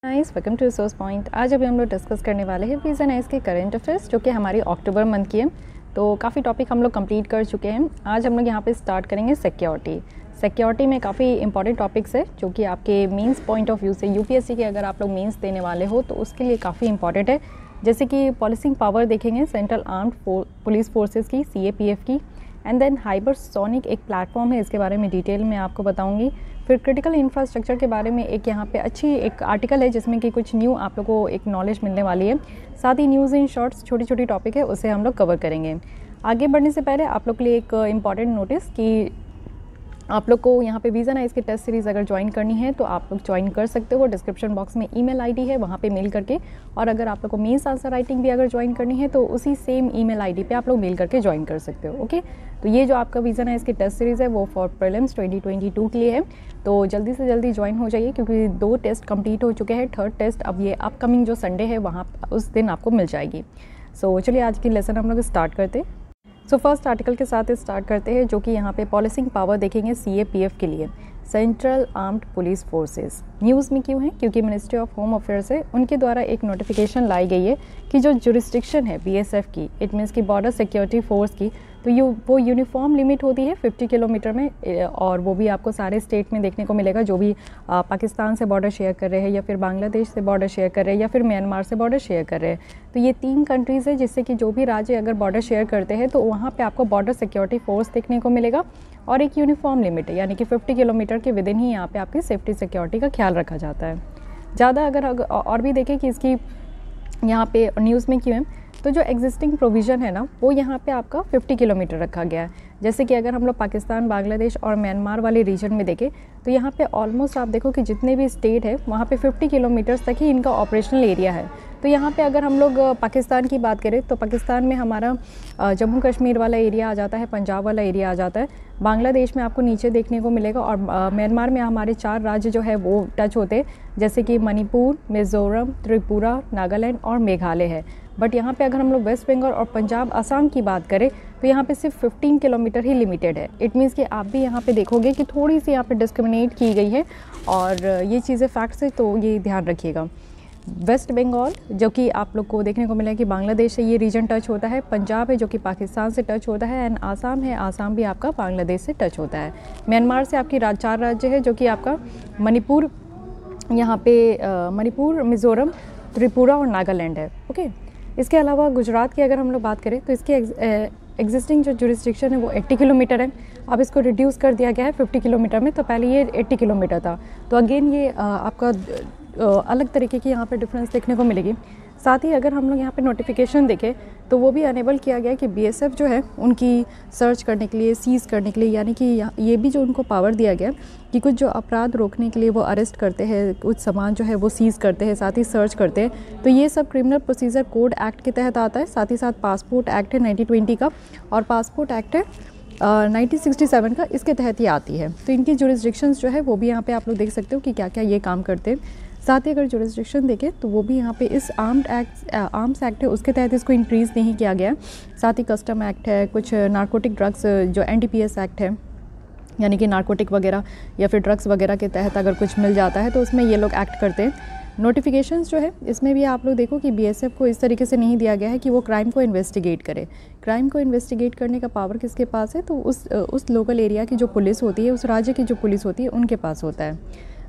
Nice, welcome to resource point. आज अभी हम लोग डिस्कस करने वाले हैं वीज़ा नाइस के करंट अफेयर्स जो कि हमारी अक्टूबर मंथ की है। तो काफ़ी टॉपिक हम लोग कंप्लीट कर चुके हैं। आज हम लोग यहाँ पे स्टार्ट करेंगे सिक्योरिटी में काफ़ी इंपॉर्टेंट टॉपिक्स है जो कि आपके मीन्स पॉइंट ऑफ व्यू से यूपीएससी के अगर आप लोग मीन्स देने वाले हो तो उसके लिए काफ़ी इंपॉर्टेंट है। जैसे कि पॉलिसिंग पावर देखेंगे सेंट्रल आर्म्ड पुलिस फोर्सेस की, CAPF की, एंड देन हाइपरसोनिक एक प्लेटफॉर्म है, इसके बारे में डिटेल में आपको बताऊंगी। फिर क्रिटिकल इंफ्रास्ट्रक्चर के बारे में एक यहाँ पे अच्छी एक आर्टिकल है जिसमें कि कुछ न्यू आप लोगों को एक नॉलेज मिलने वाली है। साथ ही न्यूज़ इन शॉर्ट्स छोटी छोटी टॉपिक है, उसे हम लोग कवर करेंगे। आगे बढ़ने से पहले आप लोग के लिए एक इम्पॉर्टेंट नोटिस कि आप लोग को यहाँ पे वीज़ा नाइस की टेस्ट सीरीज़ अगर ज्वाइन करनी है तो आप लोग ज्वाइन कर सकते हो। डिस्क्रिप्शन बॉक्स में ईमेल आईडी है, वहाँ पे मेल करके, और अगर आप लोग को मीन्स आंसर राइटिंग भी अगर ज्वाइन करनी है तो उसी सेम ईमेल आईडी पे आप लोग मेल करके ज्वाइन कर सकते हो। ओके, तो ये जो आपका वीज़ा नाइस की टेस्ट सीरीज़ है वो फॉर प्रीलिम्स 2022 के लिए है। तो जल्दी से जल्दी ज्वाइन हो जाइए क्योंकि 2 टेस्ट कंप्लीट हो चुके हैं। 3rd टेस्ट अब ये अपकमिंग जो संडे है वहाँ उस दिन आपको मिल जाएगी। सो चलिए आज की लेसन हम लोग स्टार्ट करते हैं। सो फर्स्ट आर्टिकल के साथ स्टार्ट करते हैं जो कि यहाँ पे पॉलिसिंग पावर देखेंगे CAPF के लिए, central armed police forces. News में क्यों है? क्योंकि मिनिस्ट्री ऑफ होम अफेयर्स है, उनके द्वारा एक नोटिफिकेशन लाई गई है कि जो जुरिस्डिक्शन है BSF की, इट मीन्स की बॉर्डर सिक्योरिटी फोर्स की, तो वो यूनिफॉर्म लिमिट होती है 50 किलोमीटर में, और वो भी आपको सारे स्टेट में देखने को मिलेगा जो भी पाकिस्तान से बॉर्डर शेयर कर रहे हैं या फिर बांग्लादेश से बॉर्डर शेयर कर रहे हैं या फिर म्यांमार से बॉर्डर शेयर कर रहे हैं। तो ये 3 कंट्रीज़ है जिससे कि जो भी राज्य अगर बॉर्डर शेयर करते हैं तो वहाँ पे आपको बॉर्डर सिक्योरिटी फोर्स देखने को मिलेगा, और एक यूनिफॉर्म लिमिट है यानी कि 50 किलोमीटर के विदिन ही यहाँ पे आपकी सेफ्टी सिक्योरिटी का ख्याल रखा जाता है। ज़्यादा अगर और भी देखें कि इसकी यहाँ पे न्यूज़ में क्यों है, तो जो एग्जिस्टिंग प्रोविज़न है ना वो यहाँ पे आपका 50 किलोमीटर रखा गया है। जैसे कि अगर हम लोग पाकिस्तान, बांग्लादेश और म्यांमार वाले रीजन में देखें तो यहाँ पे ऑलमोस्ट आप देखो कि जितने भी स्टेट है वहाँ पे 50 किलोमीटर्स तक ही इनका ऑपरेशनल एरिया है। तो यहाँ पे अगर हम लोग पाकिस्तान की बात करें तो पाकिस्तान में हमारा जम्मू कश्मीर वाला एरिया आ जाता है, पंजाब वाला एरिया आ जाता है, बांग्लादेश में आपको नीचे देखने को मिलेगा, और म्यांमार में हमारे 4 राज्य जो है वो टच होते हैं जैसे कि मणिपुर, मिज़ोरम, त्रिपुरा, नागालैंड और मेघालय है। बट यहाँ पे अगर हम लोग वेस्ट बंगाल और पंजाब, असम की बात करें तो यहाँ पे सिर्फ 15 किलोमीटर ही लिमिटेड है। इट मीन्स कि आप भी यहाँ पे देखोगे कि थोड़ी सी यहाँ पे डिस्क्रिमिनेट की गई है, और ये चीज़ें फैक्ट्स है तो ये ध्यान रखिएगा। वेस्ट बंगाल जो कि आप लोग को देखने को मिला कि बांग्लादेश से ये रीजन टच होता है, पंजाब है जो कि पाकिस्तान से टच होता है, एंड आसाम है, आसाम भी आपका बांग्लादेश से टच होता है। म्यांमार से आपकी 4 राज्य है जो कि आपका मणिपुर, यहाँ पे मणिपुर, मिज़ोरम, त्रिपुरा और नागालैंड है। ओके, इसके अलावा गुजरात की अगर हम लोग बात करें तो इसकी एग्जिस्टिंग जो जुरिस्डिक्शन है वो 80 किलोमीटर है। अब इसको रिड्यूस कर दिया गया है 50 किलोमीटर में, तो पहले ये 80 किलोमीटर था। तो अगेन ये आपका अलग तरीके की यहाँ पे डिफरेंस देखने को मिलेगी। साथ ही अगर हम लोग यहाँ पे नोटिफिकेशन देखें तो वो भी अनेबल किया गया कि BSF जो है उनकी सर्च करने के लिए, सीज़ करने के लिए, यानी कि ये भी जो उनको पावर दिया गया कि कुछ जो अपराध रोकने के लिए वो अरेस्ट करते हैं, कुछ सामान जो है वो सीज़ करते हैं, साथ ही सर्च करते हैं। तो ये सब क्रिमिनल प्रोसीजर कोड एक्ट के तहत आता है। साथ ही साथ पासपोर्ट एक्ट है 1920 का, और पासपोर्ट एक्ट है 1967 का, इसके तहत ही आती है। तो इनकी जुरिस्डिक्शंस जो है वो भी यहाँ पे आप लोग देख सकते हो कि क्या क्या ये काम करते हैं। साथ ही अगर जुरिस्डिक्शन देखें तो वो भी यहाँ पे इस आर्म्स एक्ट है उसके तहत इसको इंक्रीज़ नहीं किया गया। साथ ही कस्टम एक्ट है, कुछ नारकोटिक ड्रग्स जो NDPS एक्ट है, यानी कि नारकोटिक वगैरह या फिर ड्रग्स वगैरह के तहत अगर कुछ मिल जाता है तो उसमें ये लोग एक्ट करते हैं। नोटिफिकेशंस जो है इसमें भी आप लोग देखो कि BSF को इस तरीके से नहीं दिया गया है कि वो क्राइम को इन्वेस्टिगेट करे। क्राइम को इन्वेस्टिगेट करने का पावर किसके पास है? तो उस लोकल एरिया की जो पुलिस होती है, उस राज्य की जो पुलिस होती है, उनके पास होता है।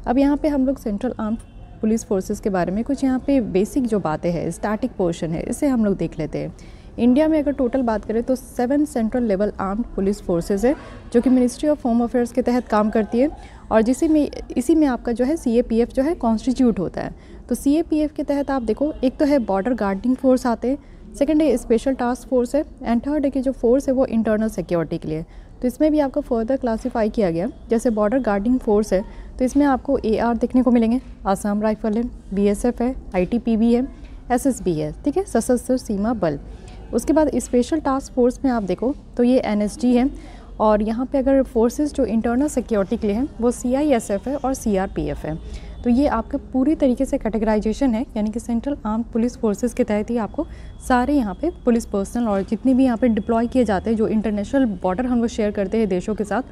अब यहाँ पे हम लोग सेंट्रल आर्म्ड पुलिस फोर्सेस के बारे में कुछ यहाँ पे बेसिक जो बातें हैं, स्टैटिक पोर्शन है, इसे हम लोग देख लेते हैं। इंडिया में अगर टोटल बात करें तो 7 central level armed police forces है जो कि मिनिस्ट्री ऑफ होम अफेयर्स के तहत काम करती है, और इसी में आपका जो है CAPF जो है कॉन्स्टिट्यूट होता है। तो CAPF के तहत आप देखो, एक तो है बॉर्डर गार्डिंग फोर्स आते हैं, सेकंड है स्पेशल टास्क फोर्स है, एंड थर्ड है कि जो फोर्स है वो इंटरनल सिक्योरिटी के लिए। तो इसमें भी आपको फर्दर क्लासीफाई किया गया। जैसे बॉर्डर गार्डिंग फोर्स है तो इसमें आपको AR देखने को मिलेंगे, आसाम राइफल है, BSF है, ITPB है, SSB है, ठीक है, सशस्त्र सीमा बल। उसके बाद स्पेशल टास्क फोर्स में आप देखो तो ये NSG है, और यहाँ पे अगर फोर्सेस जो इंटरनल सिक्योरिटी के लिए हैं वो CISF है और CRPF है। तो ये आपका पूरी तरीके से कैटेगराइजेशन है, यानी कि सेंट्रल आर्म्ड पुलिस फोर्सेस के तहत ही आपको सारे यहाँ पे पुलिस पर्सनल और जितनी भी यहाँ पे डिप्लॉय किए जाते हैं जो इंटरनेशनल बॉर्डर हम लोग शेयर करते हैं देशों के साथ,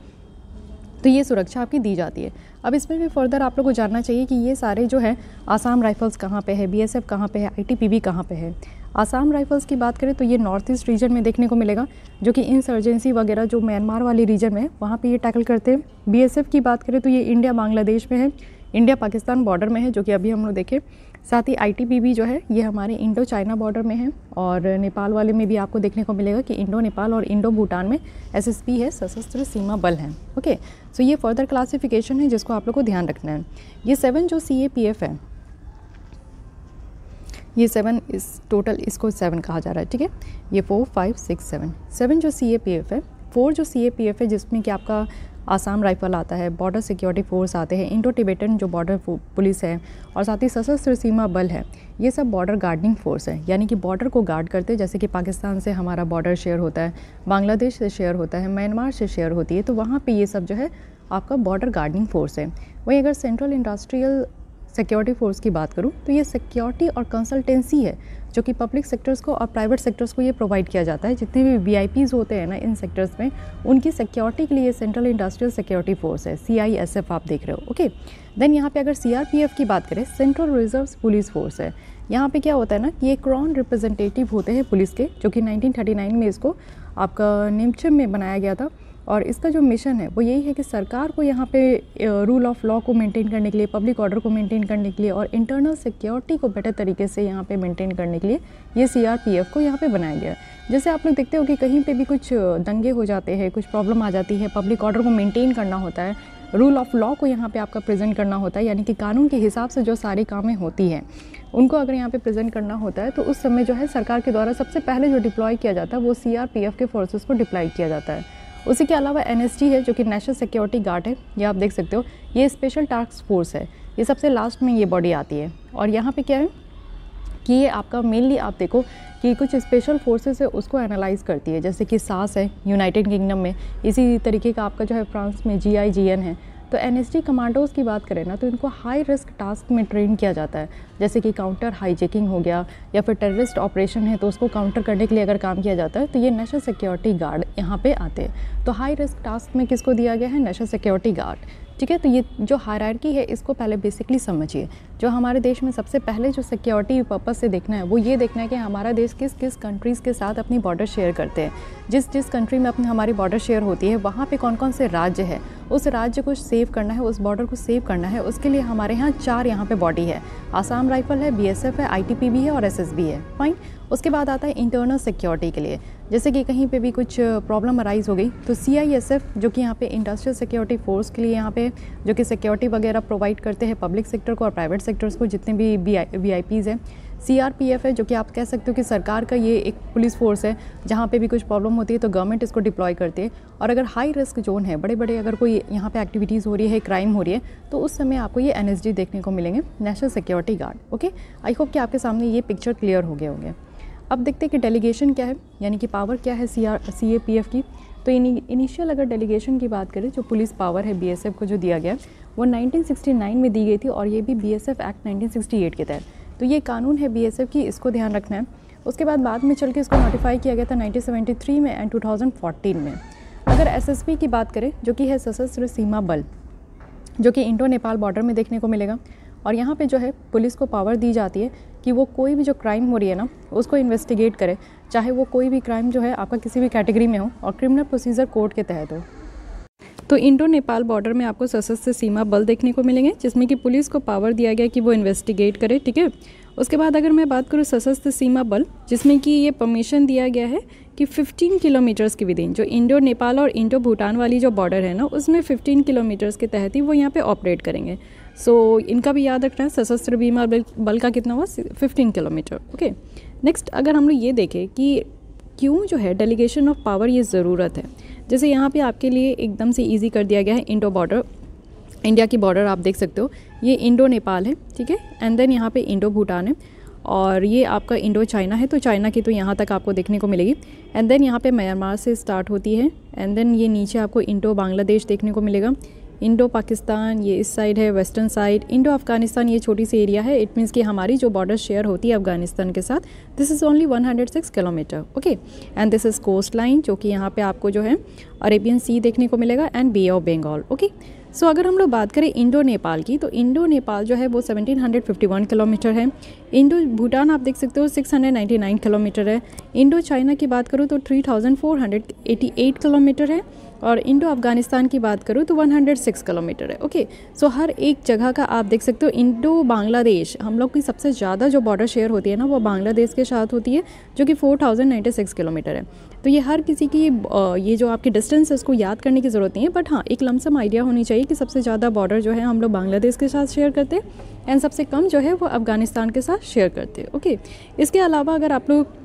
तो ये सुरक्षा आपकी दी जाती है। अब इसमें भी फर्दर आप लोग को जानना चाहिए कि ये सारे जो है आसाम राइफल्स कहाँ पे है, बीएसएफ कहाँ पे है, आईटीबीपी कहाँ पे है। आसाम राइफल्स की बात करें तो ये नॉर्थ ईस्ट रीजन में देखने को मिलेगा, जो कि इंसर्जेंसी वगैरह जो म्यांमार वाली रीजन में है वहाँ पे ये टैकल करते हैं। बीएसएफ की बात करें तो ये इंडिया बांग्लादेश में है, इंडिया पाकिस्तान बॉर्डर में है, जो कि अभी हम लोग देखें। साथ ही आईटीबीपी जो है ये हमारे इंडो चाइना बॉर्डर में है, और नेपाल वाले में भी आपको देखने को मिलेगा कि इंडो नेपाल और इंडो भूटान में एसएसबी है, सशस्त्र सीमा बल हैं। ओके, सो ये फर्दर क्लासिफिकेशन है जिसको आप लोग को ध्यान रखना है। ये 7 जो सीएपीएफ है, ये 7 इस टोटल इसको 7 कहा जा रहा है, ठीक है। ये 4 5 6 7 जो सीएपीएफ है, 4 जो सीएपीएफ है जिसमें कि आपका आसाम राइफल आता है, बॉर्डर सिक्योरिटी फोर्स आते हैं, इंडो टिबेटन जो बॉर्डर पुलिस है, और साथ ही सशस्त्र सीमा बल है। ये सब बॉर्डर गार्डिंग फोर्स है, यानी कि बॉर्डर को गार्ड करते हैं। जैसे कि पाकिस्तान से हमारा बॉर्डर शेयर होता है, बांग्लादेश से शेयर होता है, म्यांमार से शेयर होती है, तो वहाँ पे ये सब जो है आपका बॉर्डर गार्डिंग फोर्स है। वहीं अगर सेंट्रल इंडस्ट्रियल सिक्योरिटी फोर्स की बात करूँ तो ये सिक्योरिटी और कंसल्टेंसी है, जो कि पब्लिक सेक्टर्स को और प्राइवेट सेक्टर्स को ये प्रोवाइड किया जाता है। जितने भी वीआईपीज़ होते हैं ना इन सेक्टर्स में, उनकी सिक्योरिटी के लिए सेंट्रल इंडस्ट्रियल सिक्योरिटी फोर्स है, CISF आप देख रहे हो। ओके, देन यहाँ पे अगर CRPF की बात करें, सेंट्रल रिजर्व पुलिस फोर्स है। यहाँ पे क्या होता है ना कि ये क्राउन रिप्रेजेंटेटिव होते हैं पुलिस के, जो कि 1939 में इसको आपका निमचम में बनाया गया था। और इसका जो मिशन है वो यही है कि सरकार को यहाँ पे रूल ऑफ लॉ को मेंटेन करने के लिए, पब्लिक ऑर्डर को मेंटेन करने के लिए और इंटरनल सिक्योरिटी को बेटर तरीके से यहाँ पे मेंटेन करने के लिए ये CRPF को यहाँ पे बनाया गया है। जैसे आप लोग देखते हो कि कहीं पे भी कुछ दंगे हो जाते हैं, कुछ प्रॉब्लम आ जाती है, पब्लिक ऑर्डर को मेंटेन करना होता है, रूल ऑफ लॉ को यहाँ पे आपका प्रेजेंट करना होता है, यानी कि कानून के हिसाब से जो सारी कामें होती हैं उनको अगर यहाँ पे प्रेजेंट करना होता है, तो उस समय जो है सरकार के द्वारा सबसे पहले जो डिप्लॉय किया जाता है वो CRPF के फोर्सेस को डिप्लॉय किया जाता है। उसी के अलावा NSG है, जो कि नेशनल सिक्योरिटी गार्ड है, ये आप देख सकते हो, ये स्पेशल टास्क फोर्स है, ये सबसे लास्ट में ये बॉडी आती है। और यहाँ पे क्या है कि ये आपका मेनली आप देखो कि कुछ स्पेशल फोर्सेस है उसको एनालाइज करती है, जैसे कि SAS है यूनाइटेड किंगडम में, इसी तरीके का आपका जो है फ्रांस में GIGN है। तो NSG कमांडोज की बात करें ना, तो इनको हाई रिस्क टास्क में ट्रेन किया जाता है, जैसे कि काउंटर हाईजैकिंग हो गया या फिर टेररिस्ट ऑपरेशन है तो उसको काउंटर करने के लिए अगर काम किया जाता है तो ये नेशनल सिक्योरिटी गार्ड यहाँ पे आते हैं। तो हाई रिस्क टास्क में किसको दिया गया है? नेशनल सिक्योरिटी गार्ड, ठीक है। तो ये जो हायरार्की है इसको पहले बेसिकली समझिए। जो हमारे देश में सबसे पहले जो सिक्योरिटी पर्पस से देखना है वो ये देखना है कि हमारा देश किस किस कंट्रीज़ के साथ अपनी बॉर्डर शेयर करते हैं। जिस जिस कंट्री में अपनी हमारी बॉर्डर शेयर होती है वहाँ पे कौन कौन से राज्य है, उस राज्य को सेव करना है, उस बॉर्डर को सेव करना है। उसके लिए हमारे यहाँ 4 यहाँ पे बॉडी है, आसाम राइफल है, BSF है, ITPB है और SSB है, फाइन। उसके बाद आता है इंटरनल सिक्योरिटी के लिए, जैसे कि कहीं पे भी कुछ प्रॉब्लम अराइज हो गई तो CISF जो कि यहाँ पे इंडस्ट्रियल सिक्योरिटी फोर्स के लिए यहाँ पे जो कि सिक्योरिटी वगैरह प्रोवाइड करते हैं पब्लिक सेक्टर को और प्राइवेट सेक्टर्स को, जितने भी VIPs हैं। CRPF है जो कि आप कह सकते हो कि सरकार का ये एक पुलिस फोर्स है, जहाँ पे भी कुछ प्रॉब्लम होती है तो गवर्नमेंट इसको डिप्लॉय करती है। और अगर हाई रिस्क जोन है, बड़े बड़े अगर कोई यहाँ पे एक्टिविटीज़ हो रही है, क्राइम हो रही है, तो उस समय आपको ये NSG देखने को मिलेंगे, national security guard. Okay, I hope कि आपके सामने ये पिक्चर क्लियर हो गए होंगे। अब देखते हैं कि डेलीगेशन क्या है, यानी कि पावर क्या है CAPF की। तो इनिशियल अगर डेलीगेशन की बात करें, जो पुलिस पावर है BSF को जो दिया गया वो 1969 में दी गई थी, और ये भी BSF एक्ट 1968 के तहत। तो ये कानून है BSF की, इसको ध्यान रखना है। उसके बाद में चल के इसको नोटिफाई किया गया था 1973 में एंड 2014 में। अगर SSB की बात करें, जो कि है सशस्त्र सीमा बल, जो कि इंडो नेपाल बॉर्डर में देखने को मिलेगा। और यहाँ पे जो है पुलिस को पावर दी जाती है कि वो कोई भी जो क्राइम हो रही है ना उसको इन्वेस्टिगेट करे, चाहे वो कोई भी क्राइम जो है आपका किसी भी कैटेगरी में हो और क्रिमिनल प्रोसीजर कोड के तहत हो। तो इंडो नेपाल बॉर्डर में आपको सशस्त्र सीमा बल देखने को मिलेंगे, जिसमें कि पुलिस को पावर दिया गया कि वो इन्वेस्टिगेट करे, ठीक है। उसके बाद अगर मैं बात करूँ सशस्त्र सीमा बल, जिसमें कि ये परमिशन दिया गया है कि 15 किलोमीटर्स के विदिन, जो इंडो नेपाल और इंडो भूटान वाली जो बॉर्डर है ना उसमें 15 किलोमीटर्स के तहत ही वो यहाँ पे ऑपरेट करेंगे। सो इनका भी याद रखना है, सशस्त्र सीमा बल का कितना हुआ 15 किलोमीटर। ओके, नेक्स्ट अगर हम लोग ये देखें कि क्यों जो है डेलीगेशन ऑफ पावर ये ज़रूरत है, जैसे यहाँ पे आपके लिए एकदम से इजी कर दिया गया है। इंडो बॉर्डर, इंडिया की बॉर्डर आप देख सकते हो, ये इंडो नेपाल है, ठीक है। एंड देन यहाँ पे इंडो भूटान है, और ये आपका इंडो चाइना है, तो चाइना की तो यहाँ तक आपको देखने को मिलेगी। एंड देन यहाँ पे म्यांमार से स्टार्ट होती है, एंड देन ये नीचे आपको इंडो बांग्लादेश देखने को मिलेगा, इंडो पाकिस्तान ये इस साइड है, वेस्टर्न साइड। इंडो अफगानिस्तान ये छोटी सी एरिया है। इट मीन्स कि हमारी जो बॉर्डर शेयर होती है अफगानिस्तान के साथ, this is only 106 kilometre, okay. And this is coast line, जो कि यहाँ पे आपको जो है अरेबियन सी देखने को मिलेगा and bay of Bengal, okay. So अगर हम लोग बात करें इंडो नेपाल की, तो इंडो नेपाल जो है वो 1751 किलोमीटर है। इंडो भूटान आप देख सकते हो 699 किलोमीटर है। इंडो चाइना की बात करूँ तो 3488 किलोमीटर है। और इंडो अफगानिस्तान की बात करूँ तो 106 किलोमीटर है, ओके। सो हर एक जगह का आप देख सकते हो। इंडो बांग्लादेश, हम लोग की सबसे ज़्यादा जो बॉर्डर शेयर होती है ना, वो बांग्लादेश के साथ होती है, जो कि 4096 किलोमीटर है। तो ये हर किसी की ये जो आपकी डिस्टेंस है उसको याद करने की ज़रूरत नहीं है, बट हाँ एक लमसम आइडिया होनी चाहिए कि सबसे ज़्यादा बॉर्डर जो है हम लोग बांग्लादेश के साथ शेयर करते हैं एंड सबसे कम जो है वो अफगानिस्तान के साथ शेयर करते हैं, ओके। इसके अलावा अगर आप लोग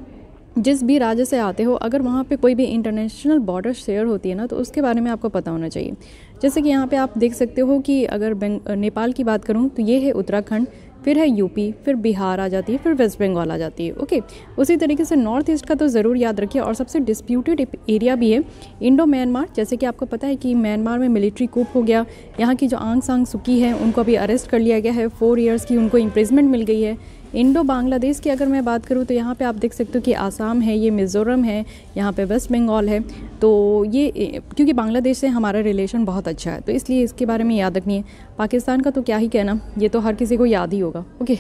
जिस भी राज्य से आते हो, अगर वहाँ पे कोई भी इंटरनेशनल बॉर्डर शेयर होती है ना, तो उसके बारे में आपको पता होना चाहिए। जैसे कि यहाँ पे आप देख सकते हो कि अगर नेपाल की बात करूँ तो ये है उत्तराखंड, फिर है यूपी, फिर बिहार आ जाती है, फिर वेस्ट बंगाल आ जाती है, ओके। उसी तरीके से नॉर्थ ईस्ट का तो ज़रूर याद रखिए। और सबसे डिस्प्यूटेड एरिया भी है इंडो म्यांमार। जैसे कि आपको पता है कि म्यांमार में मिलिट्री कूप हो गया, यहाँ की जो आंग सांग सुकी है उनको अभी अरेस्ट कर लिया गया है, 4 ईयर्स की उनको इम्प्रिजमेंट मिल गई है। इंडो बांग्लादेश की अगर मैं बात करूँ तो यहाँ पे आप देख सकते हो कि आसाम है, ये मिज़ोरम है, यहाँ पे वेस्ट बंगाल है। तो ये क्योंकि बांग्लादेश से हमारा रिलेशन बहुत अच्छा है तो इसलिए इसके बारे में याद रखनी है। पाकिस्तान का तो क्या ही कहना, ये तो हर किसी को याद ही होगा, ओके।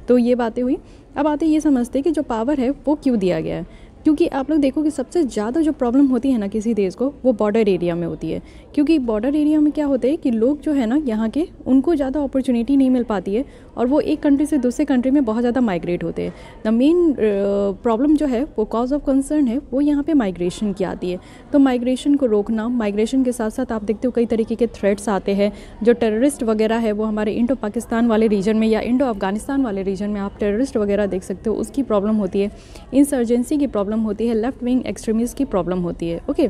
तो ये बातें हुई। अब आते ये समझते हैं कि जो पावर है वो क्यों दिया गया है। क्योंकि आप लोग देखो कि सबसे ज़्यादा जो प्रॉब्लम होती है ना किसी देश को, वो बॉर्डर एरिया में होती है। क्योंकि बॉर्डर एरिया में क्या होता है कि लोग जो है ना यहाँ के, उनको ज़्यादा अपॉर्चुनिटी नहीं मिल पाती है और वो एक कंट्री से दूसरे कंट्री में बहुत ज़्यादा माइग्रेट होते हैं। द मेन प्रॉब्लम जो है वो कॉज ऑफ कंसर्न है वो यहाँ पे माइग्रेशन की आती है। तो माइग्रेशन को रोकना, माइग्रेशन के साथ साथ आप देखते हो कई तरीके के थ्रेट्स आते हैं। जो टेररिस्ट वगैरह है वो हमारे इंडो पाकिस्तान वाले रीजन में या इंडो अफगानिस्तान वाले रीजन में आप टेररिस्ट वगैरह देख सकते हो, उसकी प्रॉब्लम होती है। इंसर्जेंसी की प्रॉब्लम होती है, लेफ्ट विंग एक्सट्रीमिस्ट की प्रॉब्लम होती है, ओके।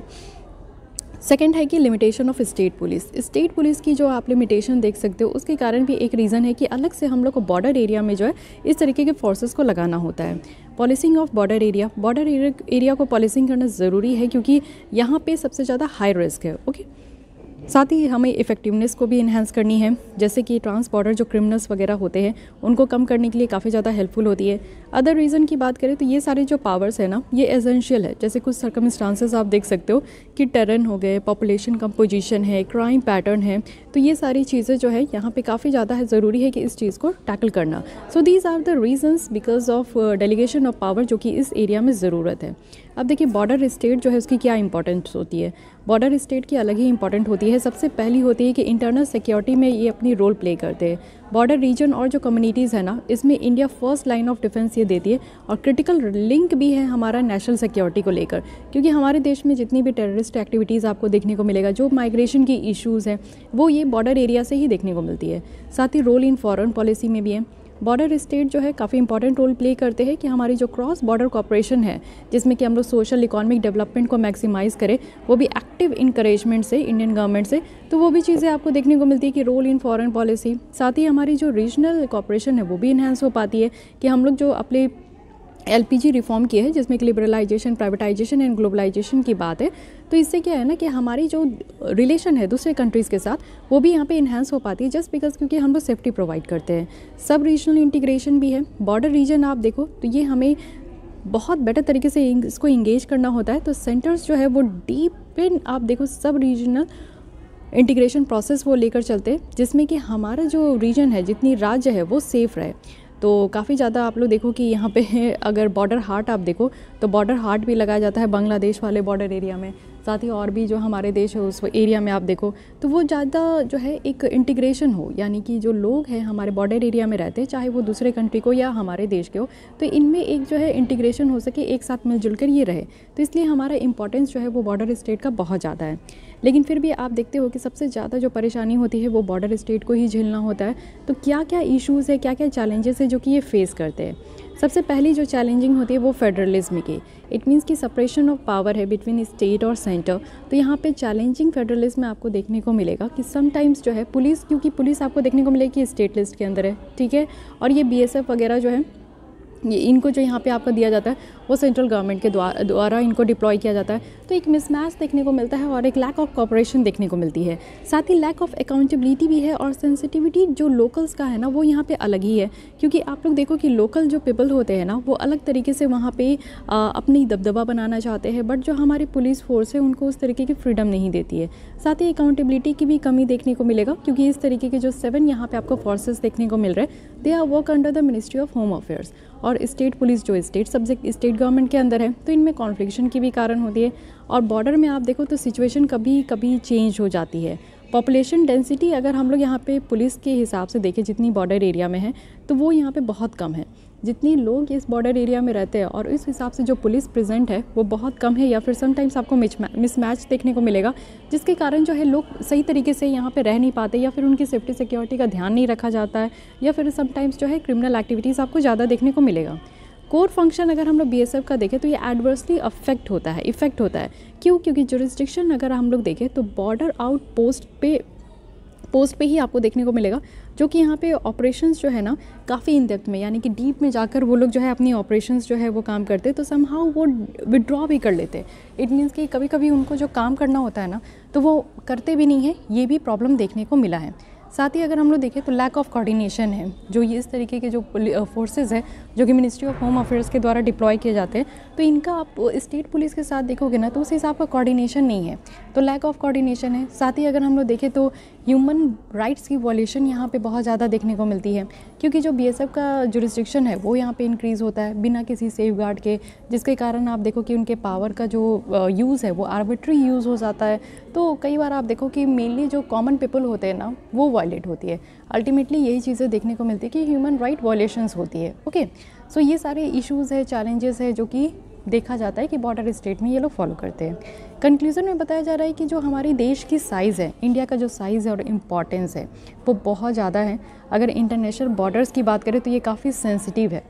सेकंड है कि limitation of state police. State police की जो आप लिमिटेशन देख सकते हो उसके कारण भी एक रीज़न है कि अलग से हम लोग को बॉर्डर एरिया में जो है इस तरीके के फोर्सेस को लगाना होता है। पॉलिसिंग ऑफ बॉर्डर एरिया को पॉलिसिंग करना ज़रूरी है क्योंकि यहाँ पे सबसे ज़्यादा हाई रिस्क है, ओके। साथ ही हमें इफ़ेक्टिवनेस को भी इन्हेंस करनी है, जैसे कि ट्रांस बॉर्डर जो क्रिमिनल्स वगैरह होते हैं उनको कम करने के लिए काफ़ी ज़्यादा हेल्पफुल होती है। अदर रीज़न की बात करें तो ये सारे जो पावर्स है ना, ये एसेंशियल है। जैसे कुछ सर्कमस्टांसेस आप देख सकते हो कि टेरन हो गए, पॉपुलेशन कंपोजिशन है, क्राइम पैटर्न है, तो ये सारी चीज़ें जो है यहाँ पे काफ़ी ज़्यादा है, ज़रूरी है कि इस चीज़ को टैकल करना। So these are the reasons because of delegation of power जो कि इस एरिया में ज़रूरत है। अब देखिए बॉर्डर स्टेट जो है उसकी क्या इंपॉर्टेंस होती है। बॉर्डर स्टेट की अलग ही इंपॉर्टेंट होती है। सबसे पहली होती है कि इंटरनल सिक्योरिटी में ये अपनी रोल प्ले करते हैं। बॉर्डर रीजन और जो कम्युनिटीज़ है ना, इसमें India first line of defence ये देती है और क्रिटिकल लिंक भी है हमारा नेशनल सिक्योरिटी को लेकर, क्योंकि हमारे देश में जितनी भी टेररिस्ट एक्टिविटीज़ आपको देखने को मिलेगा, जो माइग्रेशन की इश्यूज़ हैं, वो ये बॉर्डर एरिया से ही देखने को मिलती है। साथ ही रोल इन फॉरेन पॉलिसी में भी है। बॉर्डर स्टेट जो है काफ़ी इंपॉर्टेंट रोल प्ले करते हैं कि हमारी जो क्रॉस बॉर्डर कॉपरेशन है, जिसमें कि हम लोग सोशल इकोनॉमिक डेवलपमेंट को मैक्सिमाइज़ करें, वो भी एक्टिव इनकरेजमेंट से इंडियन गवर्नमेंट से, तो वो भी चीज़ें आपको देखने को मिलती है कि रोल इन फॉरेन पॉलिसी। साथ ही हमारी जो रीजनल कॉपरेशन है वो भी इन्हेंस हो पाती है कि हम लोग जो अपने LPG रिफॉर्म किए हैं, जिसमें कि लिबरलाइजेशन, प्राइवेटाइजेशन एंड ग्लोबलाइजेशन की बात है, तो इससे क्या है ना कि हमारी जो रिलेशन है दूसरे कंट्रीज़ के साथ वो भी यहाँ पे इन्हांस हो पाती है, जस्ट बिकॉज क्योंकि हम लोग सेफ्टी प्रोवाइड करते हैं। सब रीजनल इंटीग्रेशन भी है। बॉर्डर रीजन आप देखो तो ये हमें बहुत बेटर तरीके से इसको इंगेज करना होता है। तो सेंटर्स जो है वो डीप इन आप देखो सब रीजनल इंटीग्रेशन प्रोसेस वो लेकर चलते हैं, जिसमें कि हमारा जो रीजन है, जितनी राज्य है, वो सेफ़ रहे। तो काफ़ी ज़्यादा आप लोग देखो कि यहाँ पे अगर बॉर्डर हाट आप देखो तो बॉर्डर हाट भी लगाया जाता है बांग्लादेश वाले बॉर्डर एरिया में। साथ ही और भी जो हमारे देश है उस एरिया में आप देखो तो वो ज़्यादा जो है एक इंटीग्रेशन हो, यानी कि जो लोग हैं हमारे बॉर्डर एरिया में रहते हैं, चाहे वो दूसरे कंट्री को या हमारे देश के हो, तो इनमें एक जो है इंटीग्रेशन हो सके, एक साथ मिलजुल कर ये रहे। तो इसलिए हमारा इंपॉर्टेंस जो है वो बॉर्डर स्टेट का बहुत ज़्यादा है। लेकिन फिर भी आप देखते हो कि सबसे ज़्यादा जो परेशानी होती है वो बॉर्डर स्टेट को ही झेलना होता है। तो क्या क्या इश्यूज़ है, क्या क्या चैलेंजेस है जो कि ये फेस करते हैं। सबसे पहली जो चैलेंजिंग होती है वो फेडरलिज्म की, इट मीन्स कि सेपरेशन ऑफ पावर है बिटवीन स्टेट और सेंटर। तो यहाँ पे चैलेंजिंग फेडरलिज्म आपको देखने को मिलेगा कि समटाइम्स जो है पुलिस, क्योंकि पुलिस आपको देखने को मिलेगी कि स्टेट लिस्ट के अंदर है, ठीक है, और ये BSF वगैरह जो है ये इनको जो यहाँ पे आपका दिया जाता है वो सेंट्रल गवर्नमेंट के द्वारा इनको डिप्लॉय किया जाता है। तो एक मिसमैच देखने को मिलता है और एक लैक ऑफ कॉपरेशन देखने को मिलती है। साथ ही लैक ऑफ अकाउंटेबिलिटी भी है और सेंसिटिविटी जो लोकल्स का है ना वो यहाँ पे अलग ही है, क्योंकि आप लोग देखो कि लोकल जो पीपल होते हैं ना वो अलग तरीके से वहाँ पे अपनी दबदबा बनाना चाहते हैं, बट जो हमारी पुलिस फोर्स है उनको उस तरीके की फ्रीडम नहीं देती है। साथ ही अकाउंटेबिलिटी की भी कमी देखने को मिलेगा, क्योंकि इस तरीके के जो 7 यहाँ पे आपको फोर्सेस देखने को मिल रहे हैं, they are work under the ministry of home affairs. और स्टेट पुलिस जो स्टेट गवर्नमेंट के अंदर है, तो इनमें कॉन्फ्लिक्शन की भी कारण होती है। और बॉर्डर में आप देखो तो सिचुएशन कभी कभी चेंज हो जाती है। पॉपुलेशन डेंसिटी अगर हम लोग यहाँ पे पुलिस के हिसाब से देखें जितनी बॉर्डर एरिया में है, तो वो यहाँ पे बहुत कम है। जितनी लोग इस बॉर्डर एरिया में रहते हैं और इस हिसाब से जो पुलिस प्रेजेंट है वो बहुत कम है, या फिर समटाइम्स आपको मिसमैच देखने को मिलेगा, जिसके कारण जो है लोग सही तरीके से यहाँ पे रह नहीं पाते, या फिर उनकी सेफ्टी सिक्योरिटी का ध्यान नहीं रखा जाता है, या फिर समटाइम्स जो है क्रिमिनल एक्टिविटीज़ आपको ज़्यादा देखने को मिलेगा। कोर फंक्शन अगर हम लोग BSF का देखें तो ये एडवर्सली इफेक्ट होता है। क्यों? क्योंकि जुरिस्डिक्शन अगर हम लोग देखें तो बॉर्डर आउट पोस्ट पे ही आपको देखने को मिलेगा, जो कि यहाँ पे ऑपरेशंस जो है ना काफ़ी इन डेप्थ में, यानी कि डीप में जाकर वो लोग जो है अपनी ऑपरेशंस जो है वो काम करते, तो समहाउ वो विड्रॉ भी कर लेते। इट मीन्स कि कभी कभी उनको जो काम करना होता है ना तो वो करते भी नहीं है, ये भी प्रॉब्लम देखने को मिला है। साथ ही अगर हम लोग देखें तो लैक ऑफ कोऑर्डिनेशन है, जो ये इस तरीके के जो फोर्सेस है जो कि मिनिस्ट्री ऑफ होम अफेयर्स के द्वारा डिप्लॉय किए जाते हैं, तो इनका आप स्टेट पुलिस के साथ देखोगे ना तो उस हिसाब का कोऑर्डिनेशन नहीं है, तो लैक ऑफ कोऑर्डिनेशन है। साथ ही अगर हम लोग देखें तो ह्यूमन राइट्स की वॉल्यूशन यहाँ पे बहुत ज़्यादा देखने को मिलती है, क्योंकि जो BSF का जुरिस्डिक्शन है वो यहाँ पे इंक्रीज़ होता है बिना किसी सेफ गार्ड के, जिसके कारण आप देखो कि उनके पावर का जो यूज़ है वो आर्बिट्री यूज़ हो जाता है। तो कई बार आप देखो कि मेनली जो कॉमन पीपल होते हैं ना वो वायलेट होती है। अल्टीमेटली यही चीज़ें देखने को मिलती है कि ह्यूमन राइट वॉल्यूशंस होती है। ओके, सो ये सारे इश्यूज़ है, चैलेंजेस है जो कि देखा जाता है कि बॉर्डर स्टेट में ये लोग फॉलो करते हैं। कंक्लूजन में बताया जा रहा है कि जो हमारी देश की साइज़ है, इंडिया का जो साइज़ है और इम्पॉर्टेंस है वो बहुत ज़्यादा है। अगर इंटरनेशनल बॉर्डर्स की बात करें तो ये काफ़ी सेंसिटिव है,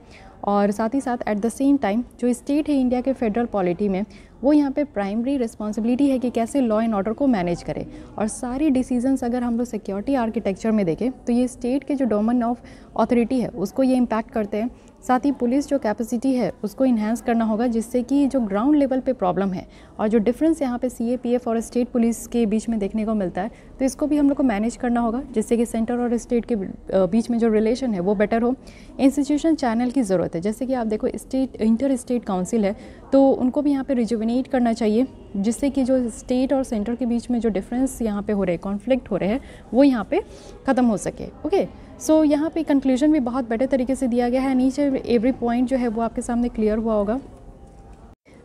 और साथ ही साथ एट द सेम टाइम जो स्टेट है इंडिया के फेडरल पॉलिटी में, वो यहाँ पे प्राइमरी रिस्पॉन्सिबिलिटी है कि कैसे लॉ एंड ऑर्डर को मैनेज करे। और सारी डिसीजंस अगर हम लोग सिक्योरिटी आर्किटेक्चर में देखें तो ये स्टेट के जो डोमेन ऑफ अथॉरिटी है उसको ये इम्पैक्ट करते हैं। साथ ही पुलिस जो कैपेसिटी है उसको इन्हांस करना होगा, जिससे कि जो ग्राउंड लेवल पे प्रॉब्लम है और जो डिफरेंस यहाँ पे CAPF और स्टेट पुलिस के बीच में देखने को मिलता है, तो इसको भी हम लोग को मैनेज करना होगा, जिससे कि सेंटर और स्टेट के बीच में जो रिलेशन है वो बेटर हो। इंस्टीट्यूशन चैनल की ज़रूरत है, जैसे कि आप देखो इंटर स्टेट काउंसिल है, तो उनको भी यहाँ पे रिजुविनेट करना चाहिए, जिससे कि जो स्टेट और सेंटर के बीच में जो डिफरेंस यहाँ पे हो रहे हैं, कॉन्फ्लिक्ट हो रहे हैं, वो यहाँ पे ख़त्म हो सके। ओके, सो यहाँ पे कंक्लूजन भी बहुत बेटर तरीके से दिया गया है, नीचे एवरी पॉइंट जो है वो आपके सामने क्लियर हुआ होगा।